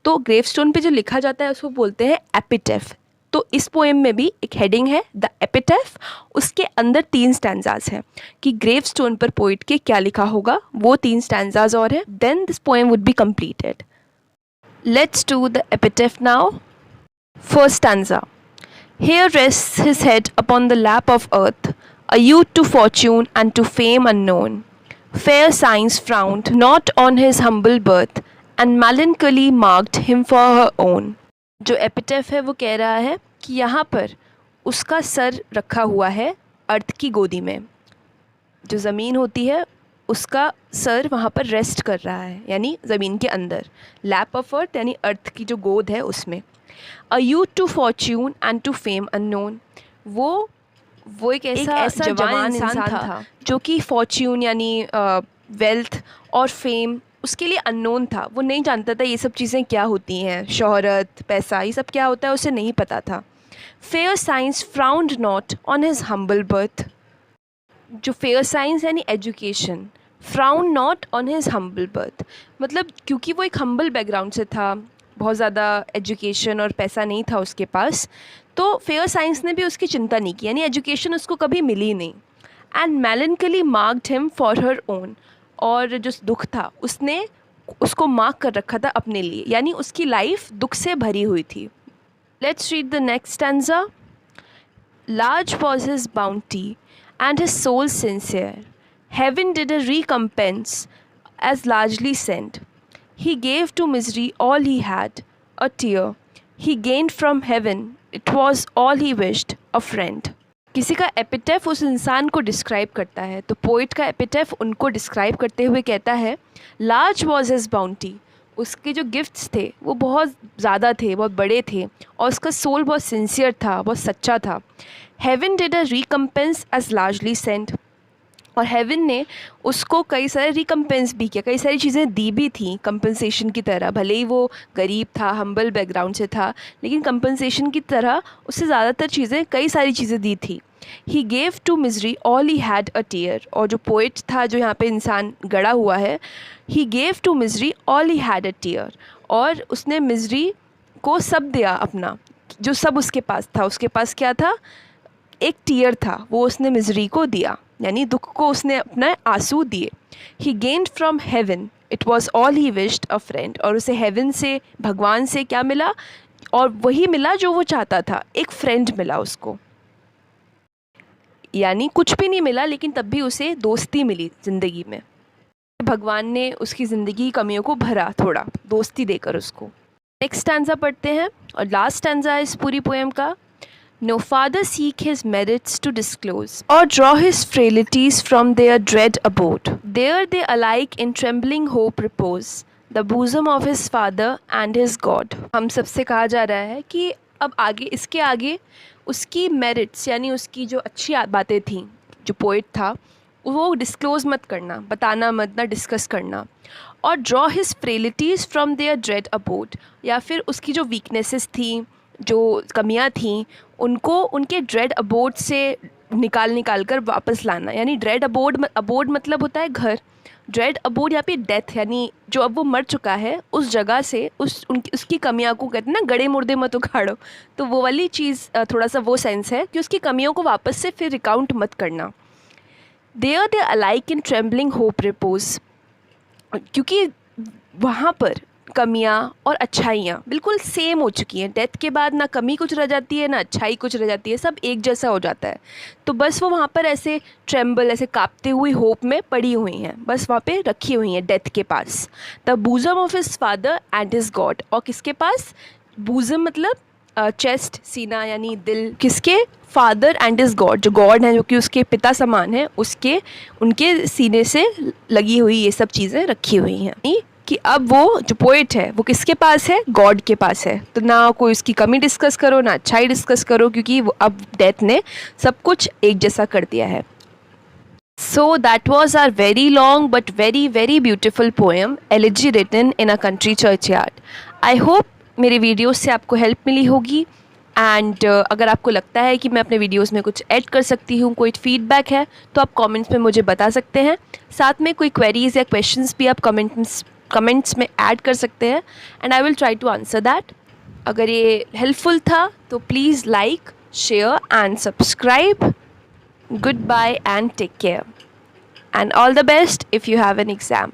तो ग्रेव स्टोन पे जो लिखा जाता है उसको बोलते हैं एपिटैफ। तो इस पोएम में भी एक हेडिंग है द एपिटैफ, उसके अंदर 3 स्टैंजाज हैं कि ग्रेव स्टोन पर पोइट के क्या लिखा होगा, वो 3 स्टैंजाज और हैं, then this poem would be completed. Let's do the epitaph now. First stanza. Here rests his head upon the lap of earth, a youth to fortune and to fame unknown. Fair signs frowned not on his humble birth, and melancholy marked him for her own. जो एपिटैफ है वो कह रहा है कि यहाँ पर उसका सर रखा हुआ है अर्थ की गोदी में, जो ज़मीन होती है उसका सर वहाँ पर रेस्ट कर रहा है, यानी ज़मीन के अंदर। लैप ऑफ अर्थ यानी अर्थ की जो गोद है उसमें। A youth to fortune and to fame unknown, वो एक ऐसा जवान इंसान था जो कि फॉर्च्यून यानी वेल्थ और फेम उसके लिए अननोन था, वो नहीं जानता था ये सब चीज़ें क्या होती हैं, शोहरत, पैसा, ये सब क्या होता है उसे नहीं पता था। Fair science frowned not on his humble birth, जो फेयर साइंस यानी education, frowned not on his humble birth मतलब क्योंकि वो एक हम्बल बैकग्राउंड से था, बहुत ज़्यादा एजुकेशन और पैसा नहीं था उसके पास, तो फेयर साइंस ने भी उसकी चिंता नहीं की, यानी एजुकेशन उसको कभी मिली नहीं। And मेलनकली marked him for her own, और जो दुख था उसने उसको मार्क कर रखा था अपने लिए, यानी उसकी लाइफ दुख से भरी हुई थी। Let's read the next stanza. Large was his bounty, and his soul sincere. Heaven did a recompense as largely sent. He gave to misery all he had, a tear. He gained from heaven, it was all he wished, a friend. किसी का एपिटेफ उस इंसान को describe करता है, तो poet का एपिटेफ उनको डिस्क्राइब करते हुए कहता है, लार्ज वॉज हिज बाउंटी, उसके जो गिफ्ट्स थे वो बहुत ज़्यादा थे, बहुत बड़े थे, और उसका सोल बहुत सिंसियर था, बहुत सच्चा था। Heaven did a recompense as largely sent, और हेवन ने उसको कई सारे रिकम्पेंस भी किया, कई सारी चीज़ें दी भी थी कंपनसेशन की तरह। भले ही वो गरीब था, हम्बल बैकग्राउंड से था, लेकिन कंपनसेशन की तरह उससे ज़्यादातर चीज़ें, कई सारी चीज़ें दी थी। He gave to misery all he had a tear, और जो पोइट था, जो यहाँ पे इंसान गड़ा हुआ है, he gave to misery all he had a tear, और उसने मिजरी को सब दिया अपना, जो सब उसके पास था। उसके पास क्या था? एक टीयर था, वो उसने मिजरी को दिया, यानी दुख को उसने अपना आंसू दिए। He gained from heaven, it was all he wished a friend, और उसे हेवन से, भगवान से क्या मिला? और वही मिला जो वो चाहता था, एक फ्रेंड मिला उसको। यानी कुछ भी नहीं मिला, लेकिन तब भी उसे दोस्ती मिली ज़िंदगी में। भगवान ने उसकी ज़िंदगी की कमियों को भरा, थोड़ा दोस्ती देकर उसको। नेक्स्ट स्टैंजा पढ़ते हैं, और लास्ट स्टैंजा इस पूरी पोएम का। No farther seek his merits to disclose, or draw his frailties from their dread abode. There they alike in trembling hope repose, the bosom of his father and his God. हम सबसे कहा जा रहा है कि अब आगे, इसके आगे उसकी मेरिट्स, यानी उसकी जो अच्छी बातें थी, जो पोइट था, वो डिस्क्लोज मत करना, बताना मत, ना डिस्कस करना। Or draw his frailties from their dread abode, या फिर उसकी जो वीकनेसेस थी, जो कमियां थीं, उनको उनके ड्रेड अबोड से निकाल कर वापस लाना। यानी ड्रेड अबोड मतलब होता है घर। ड्रेड अबोड यहाँ पे डेथ, यानी जो अब वो मर चुका है उस जगह से उसकी कमियां को कहते हैं ना, गड़े मुर्दे मत उखाड़ो, तो वो वाली चीज़ थोड़ा सा वो सेंस है कि उसकी कमियों को वापस से फिर रिकाउंट मत करना। There they alike in trembling hope repose, क्योंकि वहाँ पर कमियाँ और अच्छाइयाँ बिल्कुल सेम हो चुकी हैं। डेथ के बाद ना कमी कुछ रह जाती है, ना अच्छाई कुछ रह जाती है, सब एक जैसा हो जाता है। तो बस वो वहाँ पर ऐसे ट्रेम्बल, ऐसे कांपते हुई होप में पड़ी हुई हैं, बस वहाँ पे रखी हुई हैं डेथ के पास। The bosom of his father and his God, और किसके पास? बूजम मतलब चेस्ट, सीना, यानी दिल। किसके? फादर एंड हिज गॉड, जो गॉड हैं, जो कि उसके पिता समान है, उसके, उनके सीने से लगी हुई ये सब चीज़ें रखी हुई हैं। कि अब वो जो पोइट है वो किसके पास है? गॉड के पास है। तो ना कोई उसकी कमी डिस्कस करो, ना अच्छाई डिस्कस करो, क्योंकि वो अब डेथ ने सब कुछ एक जैसा कर दिया है। So that was are very long but very very beautiful poem, elegy written in a country churchyard. I hope मेरे वीडियोस से आपको हेल्प मिली होगी। एंड अगर आपको लगता है कि मैं अपने वीडियोस में कुछ ऐड कर सकती हूँ, कोई फीडबैक है, तो आप कमेंट्स में मुझे बता सकते हैं। साथ में कोई क्वेरीज या क्वेश्चंस भी आप कमेंट्स में ऐड कर सकते हैं, and I will try to answer that. अगर ये हेल्पफुल था तो please like, share and subscribe. Goodbye and take care, and all the best if you have an exam.